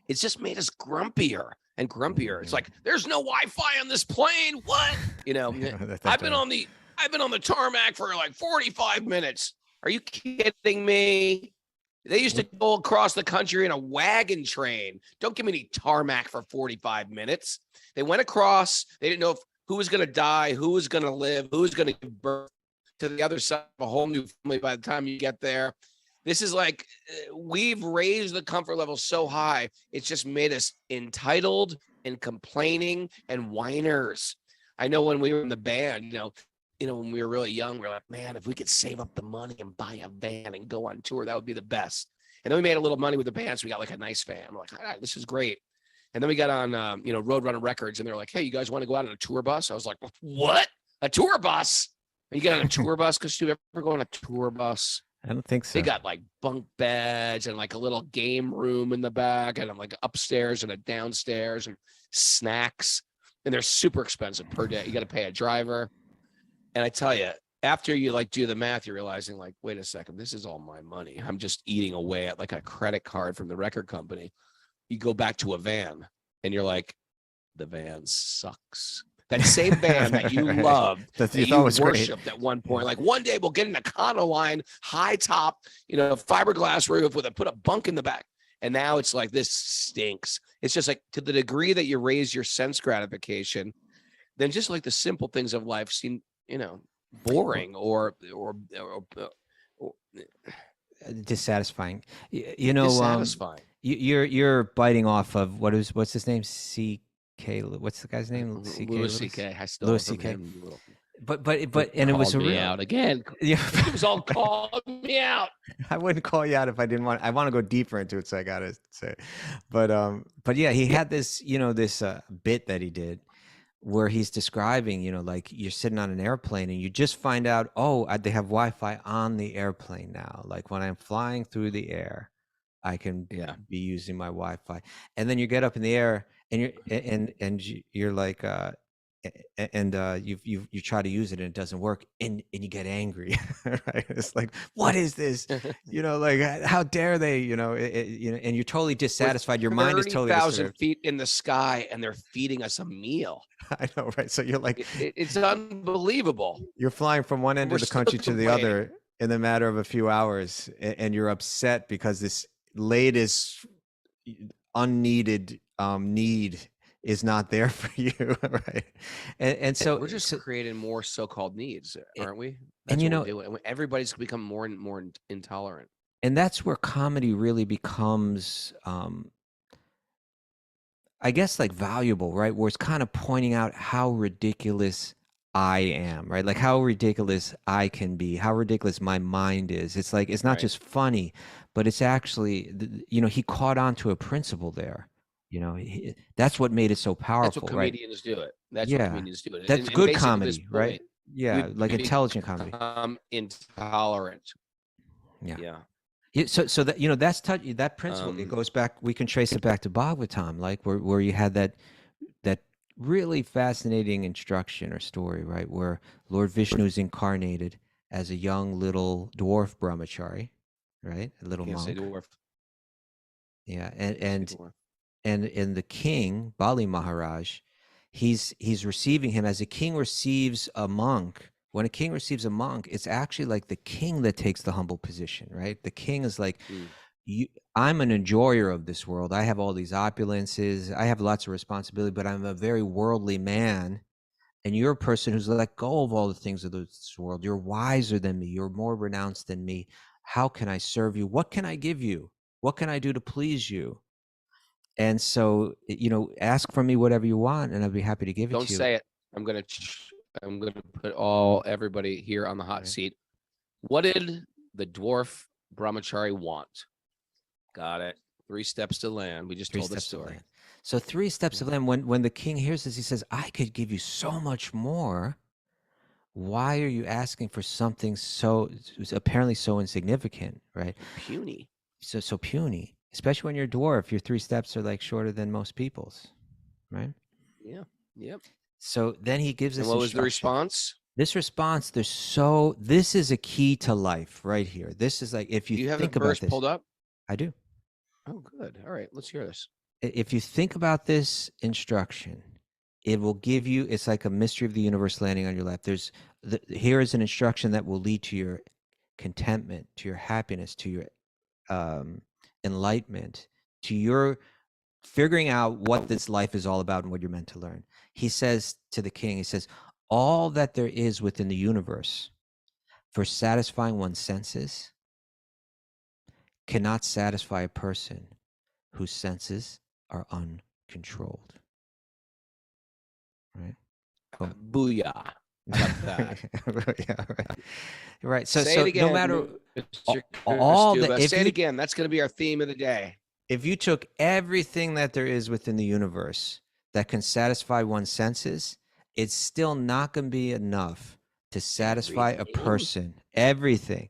[SPEAKER 2] It's just made us grumpier and grumpier. It's like there's no Wi-Fi on this plane. What? I've been on the tarmac for like 45 minutes. Are you kidding me? They used to go across the country in a wagon train. Don't give me any tarmac for 45 minutes. They went across. They didn't know who was going to die, who was going to live, who was going to give birth to the other side of a whole new family by the time you get there. This is like we've raised the comfort level so high. It's just made us entitled and complaining and whiners. I know when we were in the band, when we were really young, we were like, man, if we could save up the money and buy a van and go on tour, that would be the best. And then we made a little money with the band, so we got like a nice van. We're like, all right, this is great. And then we got on, Roadrunner Records, and they're like, hey, you guys want to go out on a tour bus? I was like, what? A tour bus? You got on a tour bus? Because you ever go on a tour bus?
[SPEAKER 3] I don't think so.
[SPEAKER 2] They got like bunk beds and like a little game room in the back, and I'm like upstairs and a downstairs and snacks. And they're super expensive per day. You got to pay a driver. And I tell you, after you like do the math, you're realizing like, wait a second, this is all my money. I'm just eating away at like a credit card from the record company. You go back to a van and you're like, the van sucks. That same van that you loved, that you worshipped at one point. Like one day we'll get an Econoline, high top, fiberglass roof with put a bunk in the back. And now it's like, this stinks. It's just like to the degree that you raise your sense gratification, then just like the simple things of life seem, boring or
[SPEAKER 3] dissatisfying.
[SPEAKER 2] Dissatisfying.
[SPEAKER 3] You're biting off of what's his name? CK. What's the guy's name?
[SPEAKER 2] Louis CK.
[SPEAKER 3] Louis CK. and it was
[SPEAKER 2] Called
[SPEAKER 3] a
[SPEAKER 2] me
[SPEAKER 3] real
[SPEAKER 2] out again.
[SPEAKER 3] Yeah.
[SPEAKER 2] It was all calling me out.
[SPEAKER 3] I wouldn't call you out if I didn't want. I want to go deeper into it, so I gotta say, but yeah, he had this, this bit that he did where he's describing, like you're sitting on an airplane and you just find out, oh, they have Wi-Fi on the airplane now. Like when I'm flying through the air, I can be using my Wi-Fi, and then you get up in the air and you're like, you try to use it and it doesn't work, and you get angry, right? It's like, what is this? Like, how dare they? And you're totally dissatisfied. Your mind is totally
[SPEAKER 2] 30,000 feet in the sky, and they're feeding us a meal.
[SPEAKER 3] I know, right? So you're like,
[SPEAKER 2] it's unbelievable.
[SPEAKER 3] You're flying from one end of the country to the other in the matter of a few hours, and you're upset because this latest unneeded need is not there for you, right? And so
[SPEAKER 2] we're just creating more so-called needs, aren't we?
[SPEAKER 3] That's
[SPEAKER 2] what we're doing. Everybody's become more and more intolerant.
[SPEAKER 3] And that's where comedy really becomes, I guess, like valuable, right? Where it's kind of pointing out how ridiculous I am, right? Like how ridiculous I can be, how ridiculous my mind is. It's like, it's not just funny, but it's actually, he caught on to a principle there. That's what made it so powerful.
[SPEAKER 2] That's what comedians do it. That's what comedians do it.
[SPEAKER 3] That's good comedy, right? Yeah, like intelligent comedy.
[SPEAKER 2] Intolerant.
[SPEAKER 3] Yeah. So that that's that principle. It goes back. We can trace it back to Bhagavatam, like where you had that really fascinating instruction or story, right? Where Lord Vishnu is incarnated as a young little dwarf brahmachari, right? A little monk.
[SPEAKER 2] Say dwarf.
[SPEAKER 3] Yeah, and the king, Bali Maharaj, he's receiving him as a king receives a monk. When a king receives a monk, it's actually like the king that takes the humble position, right? The king is like, I'm an enjoyer of this world. I have all these opulences. I have lots of responsibility, but I'm a very worldly man. And you're a person who's let go of all the things of this world. You're wiser than me. You're more renounced than me. How can I serve you? What can I give you? What can I do to please you? And so, ask from me whatever you want, and I'll be happy to give it to you.
[SPEAKER 2] Don't say it. I'm gonna put everybody here on the hot seat. What did the dwarf brahmachari want? Got it. 3 steps to land. We just told the story.
[SPEAKER 3] So 3 steps of land. When the king hears this, he says, "I could give you so much more. Why are you asking for something so apparently so insignificant, right?
[SPEAKER 2] Puny.
[SPEAKER 3] So puny." Especially when you're a dwarf, your 3 steps are like shorter than most people's, right?
[SPEAKER 2] Yeah. Yep.
[SPEAKER 3] So then he gives us.
[SPEAKER 2] And what was the response?
[SPEAKER 3] This response, this is a key to life right here. This is like, if you
[SPEAKER 2] Do you have
[SPEAKER 3] think
[SPEAKER 2] the
[SPEAKER 3] about
[SPEAKER 2] verse
[SPEAKER 3] this,
[SPEAKER 2] pulled up?
[SPEAKER 3] I do.
[SPEAKER 2] Oh, good. All right, let's hear this.
[SPEAKER 3] If you think about this instruction, it will give you. It's like a mystery of the universe landing on your lap. Here is an instruction that will lead to your contentment, to your happiness, to your enlightenment, to your figuring out what this life is all about and what you're meant to learn. He says to the king, he says, all that there is within the universe for satisfying one's senses cannot satisfy a person whose senses are uncontrolled. Right?
[SPEAKER 2] Booyah. How about that?
[SPEAKER 3] Yeah, right. So
[SPEAKER 2] Say it again,
[SPEAKER 3] no matter
[SPEAKER 2] say it again. That's going to be our theme of the day.
[SPEAKER 3] If you took everything that there is within the universe that can satisfy one's senses, it's still not going to be enough to satisfy a person. Everything.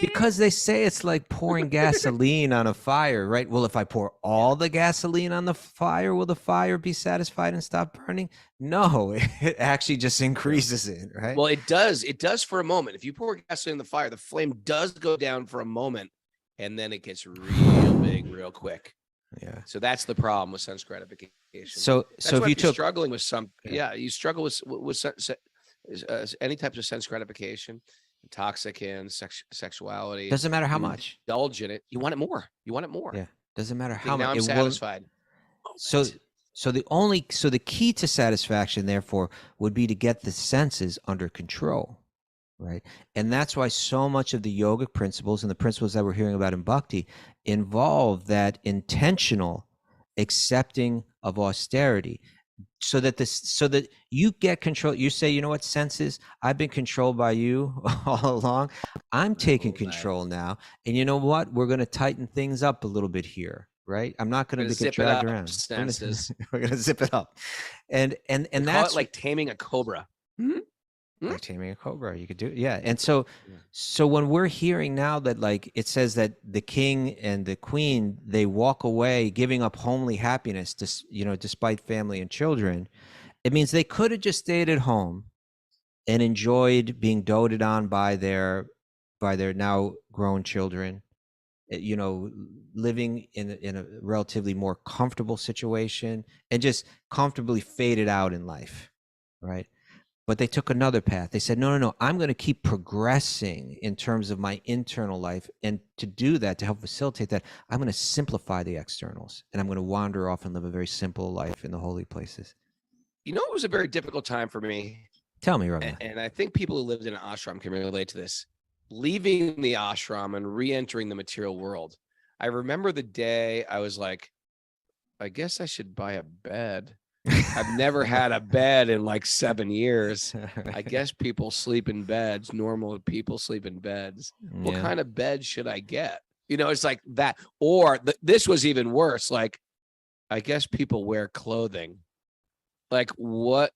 [SPEAKER 3] Because they say it's like pouring gasoline on a fire, right? Well, if I pour all the gasoline on the fire, will the fire be satisfied and stop burning? No, it actually just increases it, right?
[SPEAKER 2] Well, it does. It does for a moment. If you pour gasoline in the fire, the flame does go down for a moment, and then it gets real big real quick.
[SPEAKER 3] Yeah.
[SPEAKER 2] So that's the problem with sense gratification.
[SPEAKER 3] So if you took
[SPEAKER 2] struggling with you struggle with any types of sense gratification, intoxicants, sexuality.
[SPEAKER 3] Doesn't matter how much.
[SPEAKER 2] Indulge in it. You want it more. You want it more.
[SPEAKER 3] Yeah. Doesn't matter how much.
[SPEAKER 2] Now I'm satisfied.
[SPEAKER 3] So the key to satisfaction, therefore, would be to get the senses under control, right? And that's why so much of the yogic principles and the principles that we're hearing about in Bhakti involve that intentional accepting of austerity. so that you get control. You say, you know what, senses, I've been controlled by you all along. I'm taking control now. And you know what? We're going to tighten things up a little bit here, right? I'm not going to get dragged around.
[SPEAKER 2] Senses.
[SPEAKER 3] We're going to zip it up. And
[SPEAKER 2] They call
[SPEAKER 3] that's
[SPEAKER 2] it like taming a cobra.
[SPEAKER 3] like taming a cobra. You could do it. Yeah. And so when we're hearing now that, like, it says that the king and the queen, they walk away giving up homely happiness, despite family and children, it means they could have just stayed at home and enjoyed being doted on by their now grown children, living in a relatively more comfortable situation and just comfortably faded out in life, right? But they took another path. They said, no, I'm going to keep progressing in terms of my internal life. And to do that, to help facilitate that, I'm going to simplify the externals, and I'm going to wander off and live a very simple life in the holy places.
[SPEAKER 2] You know, it was a very difficult time for me.
[SPEAKER 3] Tell me, Raghunath.
[SPEAKER 2] And I think people who lived in an ashram can relate to this. Leaving the ashram and re-entering the material world. I remember the day I was like, I guess I should buy a bed. I've never had a bed in like 7 years. I guess people sleep in beds. Normal people sleep in beds. What kind of bed should I get? It's like that. Or this was even worse. Like, I guess people wear clothing. Like, what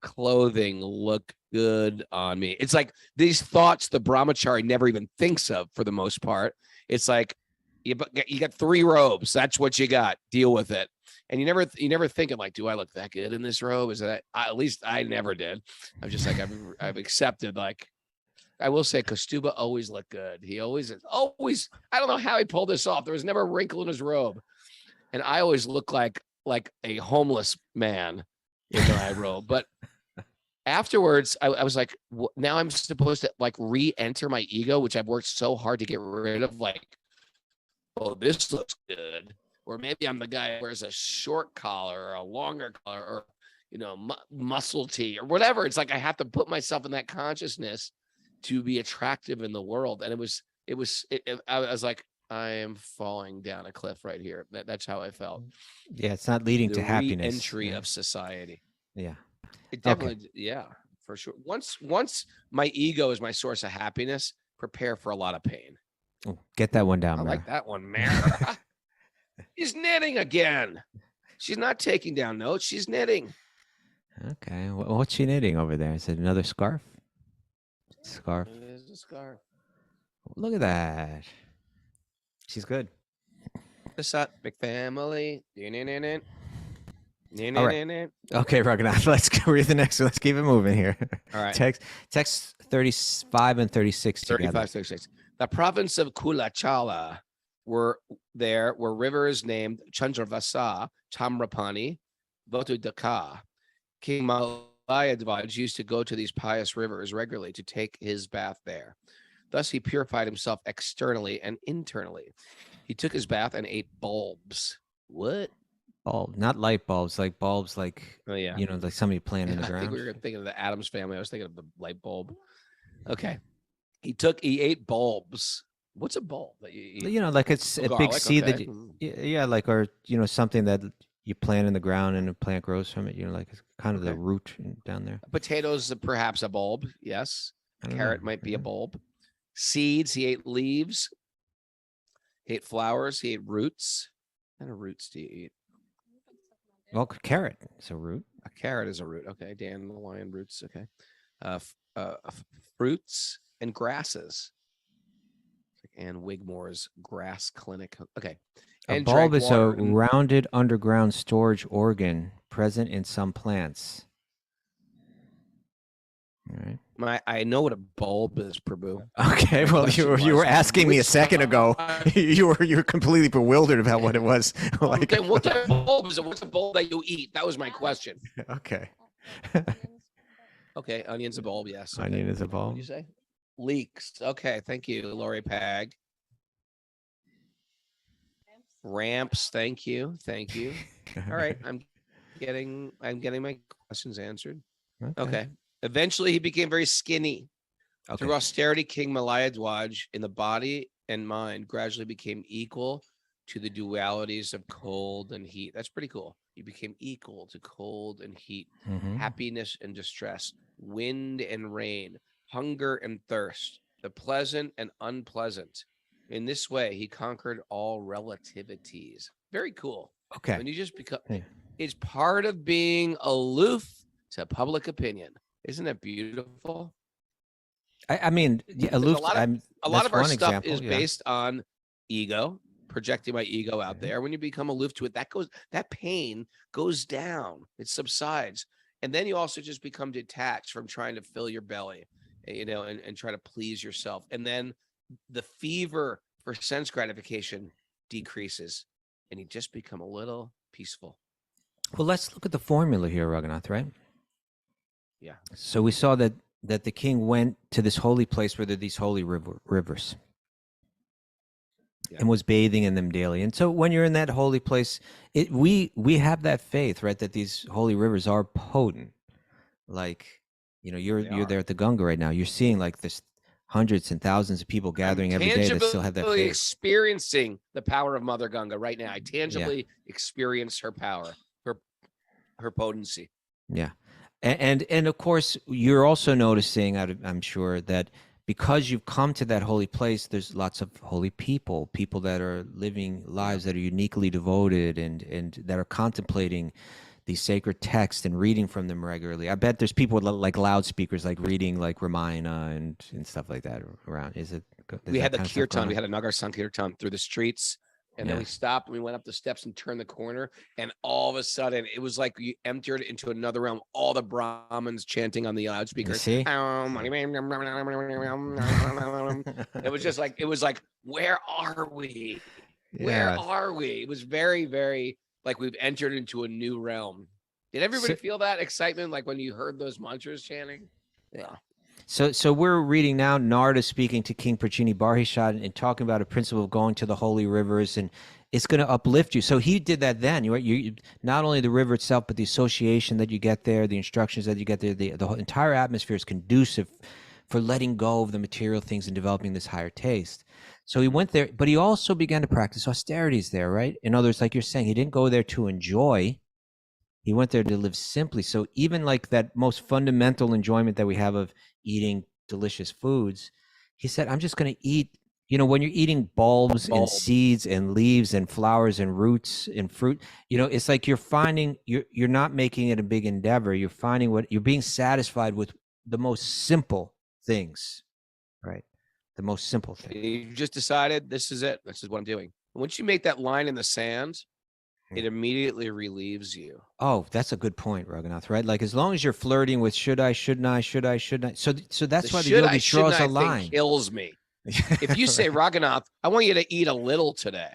[SPEAKER 2] clothing look good on me? It's like these thoughts the brahmachari never even thinks of for the most part. It's like, you got 3 robes. That's what you got. Deal with it. And you never think of like, do I look that good in this robe? Is that, at least I never did. I'm just like, I've accepted, like, I will say Kostuba always looked good. He always, I don't know how he pulled this off. There was never a wrinkle in his robe. And I always look like a homeless man in my robe. But afterwards, I was like, now I'm supposed to like re-enter my ego, which I've worked so hard to get rid of. Like, oh, this looks good. Or maybe I'm the guy who wears a short collar or a longer collar or, muscle tee or whatever. It's like I have to put myself in that consciousness to be attractive in the world. And I was like, I am falling down a cliff right here. That's how I felt.
[SPEAKER 3] Yeah, it's not leading to happiness.
[SPEAKER 2] Entry of society.
[SPEAKER 3] Yeah.
[SPEAKER 2] It definitely, yeah, for sure. Once my ego is my source of happiness, prepare for a lot of pain.
[SPEAKER 3] Oh, get that one down,
[SPEAKER 2] I
[SPEAKER 3] man.
[SPEAKER 2] like that one, man. She's knitting again. She's not taking down notes. She's knitting.
[SPEAKER 3] Okay. What's she knitting over there? Is it another scarf? Scarf.
[SPEAKER 2] It is a scarf.
[SPEAKER 3] Look at that. She's good.
[SPEAKER 2] The big family.
[SPEAKER 3] All right. Okay, Raghunath, let's go read the next one. Let's keep it moving here.
[SPEAKER 2] All right.
[SPEAKER 3] Text 35 and 36 together.
[SPEAKER 2] 35, 36. The province of Kulachala were rivers named Chandravasa, Tamrapani, Votudaka. King Malayadvaj used to go to these pious rivers regularly to take his bath there. Thus he purified himself externally and internally. He took his bath and ate bulbs. What?
[SPEAKER 3] Bulb, not light bulbs, like bulbs, like,
[SPEAKER 2] oh yeah,
[SPEAKER 3] like somebody planting in the ground.
[SPEAKER 2] I think we were thinking of the Addams Family. I was thinking of the light bulb. Okay, he ate bulbs. What's a bulb that you eat?
[SPEAKER 3] Like it's a big seed that, like, or something that you plant in the ground and a plant grows from it. Like it's kind of the root down there.
[SPEAKER 2] Potatoes, perhaps a bulb. Yes, carrot might be a bulb. Seeds. He ate leaves. He ate flowers. He ate roots. What kind of roots do you eat?
[SPEAKER 3] Well, carrot is a root.
[SPEAKER 2] A carrot is a root. Okay, Dan the lion roots. Okay, fruits and grasses. And Wigmore's grass clinic. Okay,
[SPEAKER 3] a bulb is a rounded underground storage organ present in some plants. All right.
[SPEAKER 2] I know what a bulb is, Prabhu.
[SPEAKER 3] Okay, well, you were asking me a second ago. you were completely bewildered about what it was. Like,
[SPEAKER 2] okay, what type of bulb is it? What's a bulb that you eat? That was my question.
[SPEAKER 3] Okay.
[SPEAKER 2] Okay, onion's a bulb. Yes. Okay.
[SPEAKER 3] Onion is a bulb.
[SPEAKER 2] What did you say? Leeks. Okay, thank you, Lori Pag. Ramps. Thank you. All right, I'm getting my questions answered. Okay. Eventually, he became very skinny. Through austerity, King Malayadvaj in the body and mind gradually became equal to the dualities of cold and heat. That's pretty cool. You became equal to cold and heat, happiness and distress, wind and rain, hunger and thirst, the pleasant and unpleasant. In this way, he conquered all relativities. Very cool.
[SPEAKER 3] Okay.
[SPEAKER 2] When you just become,
[SPEAKER 3] Yeah.
[SPEAKER 2] it's part of being aloof to public opinion. Isn't it beautiful?
[SPEAKER 3] I mean, yeah, aloof.
[SPEAKER 2] A lot of our
[SPEAKER 3] one
[SPEAKER 2] stuff
[SPEAKER 3] example,
[SPEAKER 2] is based on ego, projecting my ego out there. When you become aloof to it, that pain goes down, it subsides. And then you also just become detached from trying to fill your belly, and try to please yourself. And then the fever for sense gratification decreases and you just become a little peaceful.
[SPEAKER 3] Well, let's look at the formula here, Raghunath, right?
[SPEAKER 2] Yeah.
[SPEAKER 3] So we saw that the king went to this holy place where there are these holy rivers. Yeah. And was bathing in them daily. And so when you're in that holy place, we have that faith, right, that these holy rivers are potent. Like, you're there at the Ganga right now. You're seeing like this hundreds and thousands of people gathering every day that still have that faith.
[SPEAKER 2] Experiencing the power of Mother Ganga right now. I tangibly experience her power, her potency.
[SPEAKER 3] Yeah. And of course, you're also noticing, I'm sure, that because you've come to that holy place, there's lots of holy people that are living lives that are uniquely devoted and that are contemplating these sacred texts and reading from them regularly. I bet there's people with like loudspeakers, like reading like Ramayana and stuff like that around.
[SPEAKER 2] We had the kirtan, we had a Nagar Sankirtan through the streets. And then we stopped and we went up the steps and turned the corner. And all of a sudden, it was like you entered into another realm. All the Brahmins chanting on the loudspeakers.
[SPEAKER 3] See?
[SPEAKER 2] It was like, where are we? Where are we? It was very, very like we've entered into a new realm. Did everybody feel that excitement? Like when you heard those mantras chanting? Yeah.
[SPEAKER 3] So we're reading now, Narada speaking to King Prachini Barhishat and talking about a principle of going to the holy rivers, and it's going to uplift you. So he did that then. You not only the river itself, but the association that you get there, the instructions that you get there, the whole entire atmosphere is conducive for letting go of the material things and developing this higher taste. So he went there, but he also began to practice austerities there, right? In other words, like you're saying, he didn't go there to enjoy. He went there to live simply. So even like that most fundamental enjoyment that we have of eating delicious foods, he said, I'm just going to eat, when you're eating bulbs and seeds and leaves and flowers and roots and fruit, it's like you're finding, you're not making it a big endeavor. You're finding you're being satisfied with the most simple things, right? The most simple thing.
[SPEAKER 2] You just decided this is it. This is what I'm doing. Once you make that line in the sand, it immediately relieves you.
[SPEAKER 3] Oh, that's a good point, Raghunath, right? Like as long as you're flirting with should I, shouldn't I. So that's why the yogi draws a line.
[SPEAKER 2] Kills me. If you say, Raghunath, I want you to eat a little today,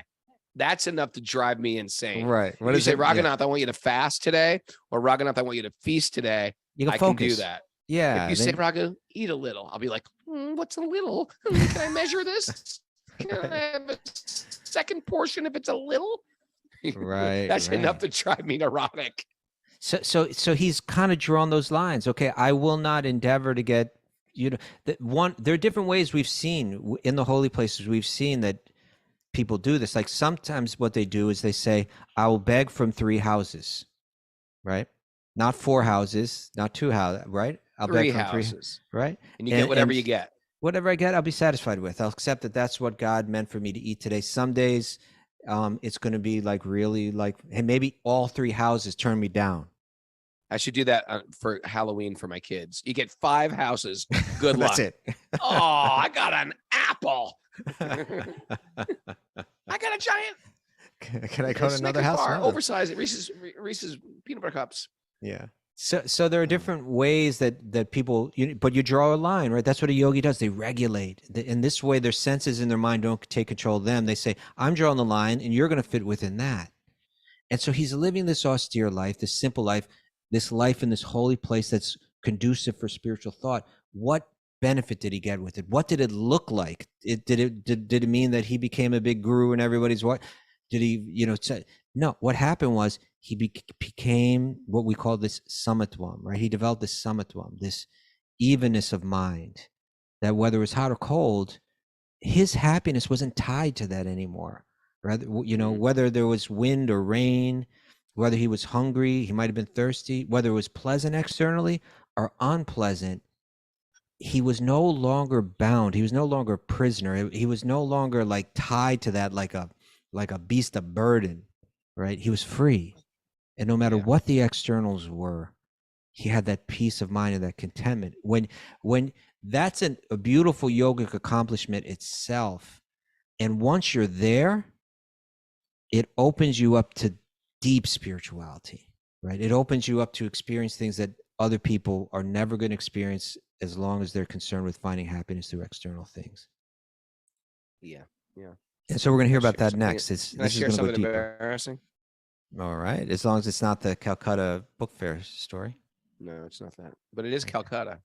[SPEAKER 2] that's enough to drive me insane.
[SPEAKER 3] Right.
[SPEAKER 2] What if you say, Raghunath, I want you to fast today, or Raghunath, I want you to feast today, I can do that.
[SPEAKER 3] Yeah.
[SPEAKER 2] If you say, Raghu, eat a little, I'll be like, what's a little? Can I measure this? Can I have a second portion if it's a little?
[SPEAKER 3] Right.
[SPEAKER 2] That's enough to drive me neurotic.
[SPEAKER 3] So he's kind of drawn those lines. Okay, I will not endeavor to get, there are different ways we've seen in the holy places. We've seen that people do this. Like sometimes what they do is they say, I will beg from 3 houses, right? Not 4 houses, not 2 houses, right? I'll beg from 3 houses, right?
[SPEAKER 2] And you get whatever you get.
[SPEAKER 3] Whatever I get, I'll be satisfied with. I'll accept that that's what God meant for me to eat today. Some days, it's going to be like really like, hey, maybe all 3 houses turn me down.
[SPEAKER 2] I should do that for Halloween for my kids. You get 5 houses. Good luck.
[SPEAKER 3] That's it.
[SPEAKER 2] Oh, I got an apple. I got a giant.
[SPEAKER 3] Can I go to another house?
[SPEAKER 2] Bar, oversize it. Reese's peanut butter cups.
[SPEAKER 3] Yeah. So there are different ways that people, but you draw a line, right? That's what a yogi does. They regulate. In this way, their senses in their mind don't take control of them. They say, I'm drawing the line and you're going to fit within that. And so he's living this austere life, this simple life, this life in this holy place that's conducive for spiritual thought. What benefit did he get with it? What did it look like? Did it mean that he became a big guru and everybody's what? Did he, no, what happened was he became what we call this samatvam, right? He developed this samatvam, this evenness of mind, that whether it was hot or cold, his happiness wasn't tied to that anymore. Rather, whether there was wind or rain, whether he was hungry, he might have been thirsty, whether it was pleasant externally or unpleasant, he was no longer bound. He was no longer a prisoner. He was no longer like tied to that like a beast of burden, right? He was free. And no matter what the externals were, he had that peace of mind and that contentment. When that's a beautiful yogic accomplishment itself. And once you're there, it opens you up to deep spirituality, right? It opens you up to experience things that other people are never going to experience as long as they're concerned with finding happiness through external things.
[SPEAKER 2] Yeah.
[SPEAKER 3] And so we're going to hear about that next. This
[SPEAKER 2] Can I
[SPEAKER 3] is
[SPEAKER 2] share
[SPEAKER 3] going to go
[SPEAKER 2] something
[SPEAKER 3] deeper.
[SPEAKER 2] embarrassing?
[SPEAKER 3] All right. As long as it's not the Calcutta Book Fair story.
[SPEAKER 2] No, it's not that, but it is Calcutta.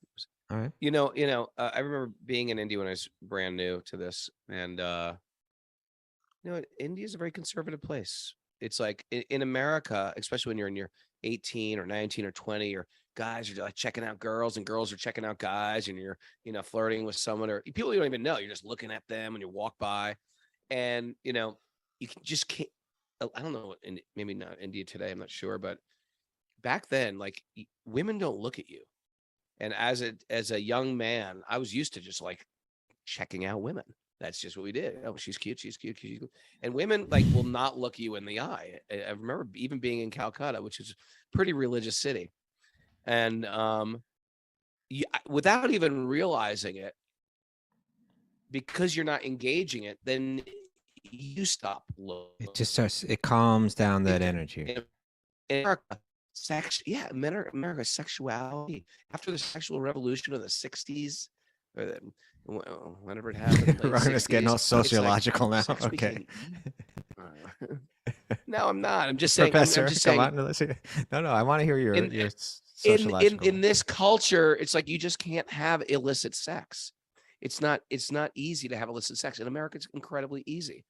[SPEAKER 3] All right.
[SPEAKER 2] I remember being in India when I was brand new to this, and India is a very conservative place. It's like in America, especially when you're in your 18 or 19 or 20, or guys are like checking out girls and girls are checking out guys, and you're, flirting with someone or people you don't even know. You're just looking at them when you walk by, and you just can't. I don't know, maybe not India today. I'm not sure, but back then, like women don't look at you. And as a young man, I was used to just like checking out women. That's just what we did. Oh, she's cute. She's cute. She's cute. And women like will not look you in the eye. I remember even being in Calcutta, which is a pretty religious city, and without even realizing it, because you're not engaging it, then you stop looking.
[SPEAKER 3] It just starts. It calms down that energy.
[SPEAKER 2] In America, America's sexuality after the sexual revolution of the 60s, or whenever it happened.
[SPEAKER 3] It's getting all sociological now. Okay.
[SPEAKER 2] No, I'm not. I'm just saying.
[SPEAKER 3] Professor,
[SPEAKER 2] I'm just saying.
[SPEAKER 3] come on. No. I want to hear your sociological.
[SPEAKER 2] In this culture, it's like you just can't have illicit sex. It's not easy to have illicit sex. In America, it's incredibly easy.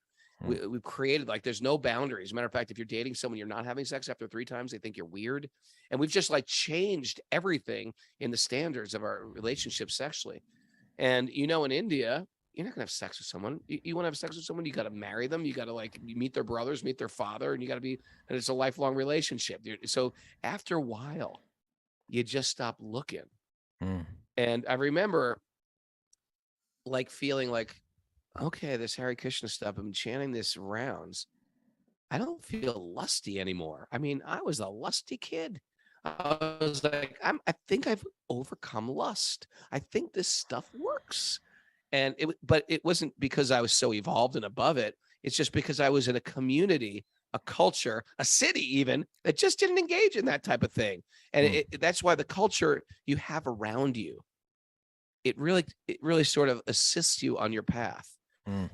[SPEAKER 2] We've created like there's no boundaries. Matter of fact, if you're dating someone, you're not having sex after 3 times, they think you're weird. And we've just like changed everything in the standards of our relationship sexually. And in India, you're not gonna have sex with someone. You want to have sex with someone, you got to marry them. You got to like meet their brothers, meet their father, and and it's a lifelong relationship. So after a while, you just stop looking. And I remember like feeling like, okay, this Hare Krishna stuff, I'm chanting this rounds. I don't feel lusty anymore. I mean, I was a lusty kid. I was like, I think I've overcome lust. I think this stuff works. But it wasn't because I was so evolved and above it. It's just because I was in a community, a culture, a city even that just didn't engage in that type of thing. And that's why the culture you have around you, it really sort of assists you on your path.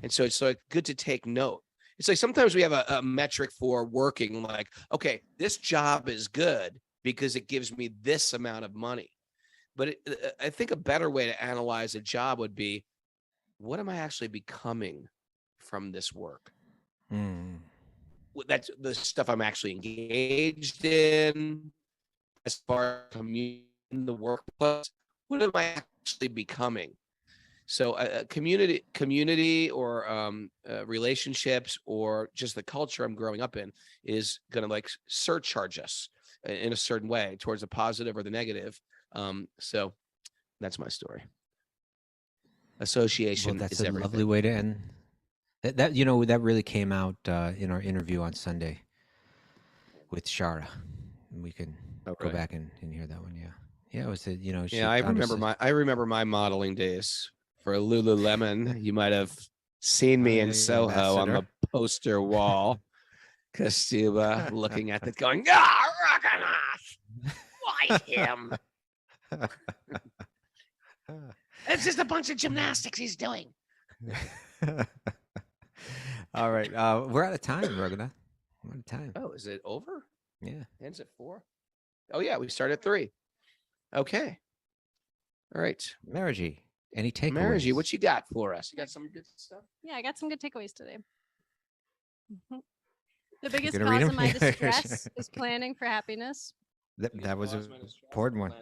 [SPEAKER 2] And so it's like good to take note. It's like sometimes we have a metric for working, like, okay, this job is good because it gives me this amount of money. But I think a better way to analyze a job would be, what am I actually becoming from this work? That's the stuff I'm actually engaged in as far as in the workplace. What am I actually becoming? So community or relationships or just the culture I'm growing up in is going to like surcharge us in a certain way towards the positive or the negative. So that's my story. Association
[SPEAKER 3] that's
[SPEAKER 2] is
[SPEAKER 3] a
[SPEAKER 2] everything.
[SPEAKER 3] lovely way to end. That really came out in our interview on Sunday with Shara. We can go back and hear that one. Yeah, it was
[SPEAKER 2] I remember my modeling days. For Lululemon, you might have seen me in Soho on the poster wall, Kastuba looking at it going, Raghunath, why him? It's just a bunch of gymnastics he's doing.
[SPEAKER 3] All right. We're out of time, Raghunath. We're out of time.
[SPEAKER 2] Oh, is it over?
[SPEAKER 3] Yeah.
[SPEAKER 2] Ends at 4? Oh, yeah, we start at 3. Okay. All right.
[SPEAKER 3] Mariji, any takeaways?
[SPEAKER 2] Mariji, what you got for us? You got some good stuff?
[SPEAKER 4] Yeah, I got some good takeaways today. The biggest
[SPEAKER 3] gonna read
[SPEAKER 4] cause
[SPEAKER 3] them?
[SPEAKER 4] of my distress is planning for happiness.
[SPEAKER 3] That was an important one.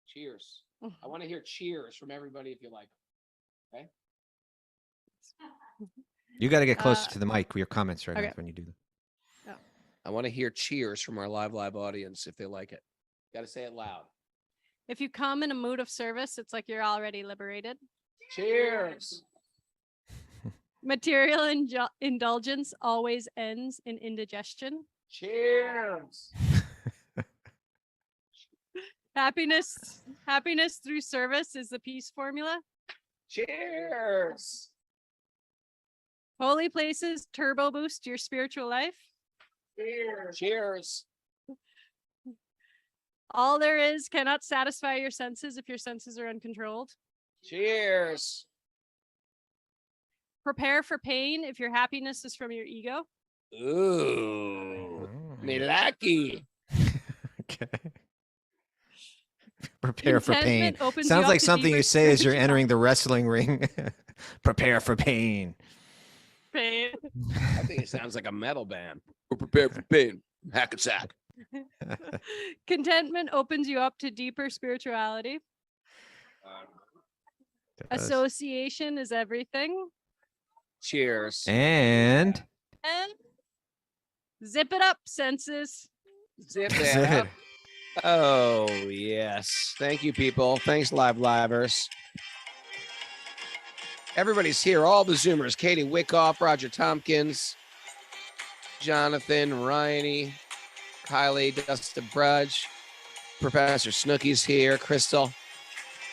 [SPEAKER 2] Cheers. I want to hear cheers from everybody if you like. Okay.
[SPEAKER 3] You got to get closer to the mic with your comments right
[SPEAKER 4] okay.
[SPEAKER 3] now when you do that.
[SPEAKER 2] I want to hear cheers from our live audience if they like it. Got to say it loud.
[SPEAKER 4] If you come in a mood of service, it's like you're already liberated.
[SPEAKER 2] Cheers.
[SPEAKER 4] Material indulgence always ends in indigestion.
[SPEAKER 2] Cheers.
[SPEAKER 4] Happiness through service is the peace formula.
[SPEAKER 2] Cheers.
[SPEAKER 4] Holy places turbo boost your spiritual life.
[SPEAKER 2] Cheers. Cheers.
[SPEAKER 4] All there is cannot satisfy your senses if your senses are uncontrolled.
[SPEAKER 2] Cheers.
[SPEAKER 4] Prepare for pain if your happiness is from your ego.
[SPEAKER 2] Ooh. Milaki.
[SPEAKER 3] Okay. Prepare for pain.
[SPEAKER 4] Contentment opens
[SPEAKER 3] Sounds
[SPEAKER 4] you up
[SPEAKER 3] like
[SPEAKER 4] to
[SPEAKER 3] something
[SPEAKER 4] deeper
[SPEAKER 3] you say as you're
[SPEAKER 4] spirituality.
[SPEAKER 3] entering the wrestling ring. Prepare for pain.
[SPEAKER 4] Pain.
[SPEAKER 2] I think it sounds like a metal band. We're prepared for pain. Hackensack.
[SPEAKER 4] Contentment opens you up to deeper spirituality. Association is everything.
[SPEAKER 2] Cheers.
[SPEAKER 3] And
[SPEAKER 4] And zip it up, senses.
[SPEAKER 2] Zip
[SPEAKER 3] Zip
[SPEAKER 2] it
[SPEAKER 3] it.
[SPEAKER 2] up. Oh, yes. Thank you, people. Thanks, livers. Everybody's here. All the Zoomers. Katie Wickoff, Roger Tompkins, Jonathan, Ryanie, Kylie, Dustin Brudge, Professor Snooky's here, Crystal,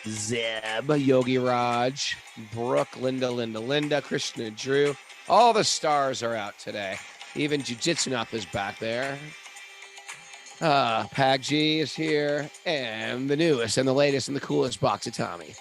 [SPEAKER 2] Zeb, Yogi Raj, Brooke, Linda, Krishna, Drew. All the stars are out today. Even Jiu-Jitsu Nath is back there. Pag G is here, and the newest and the latest and the coolest Box of Tommy.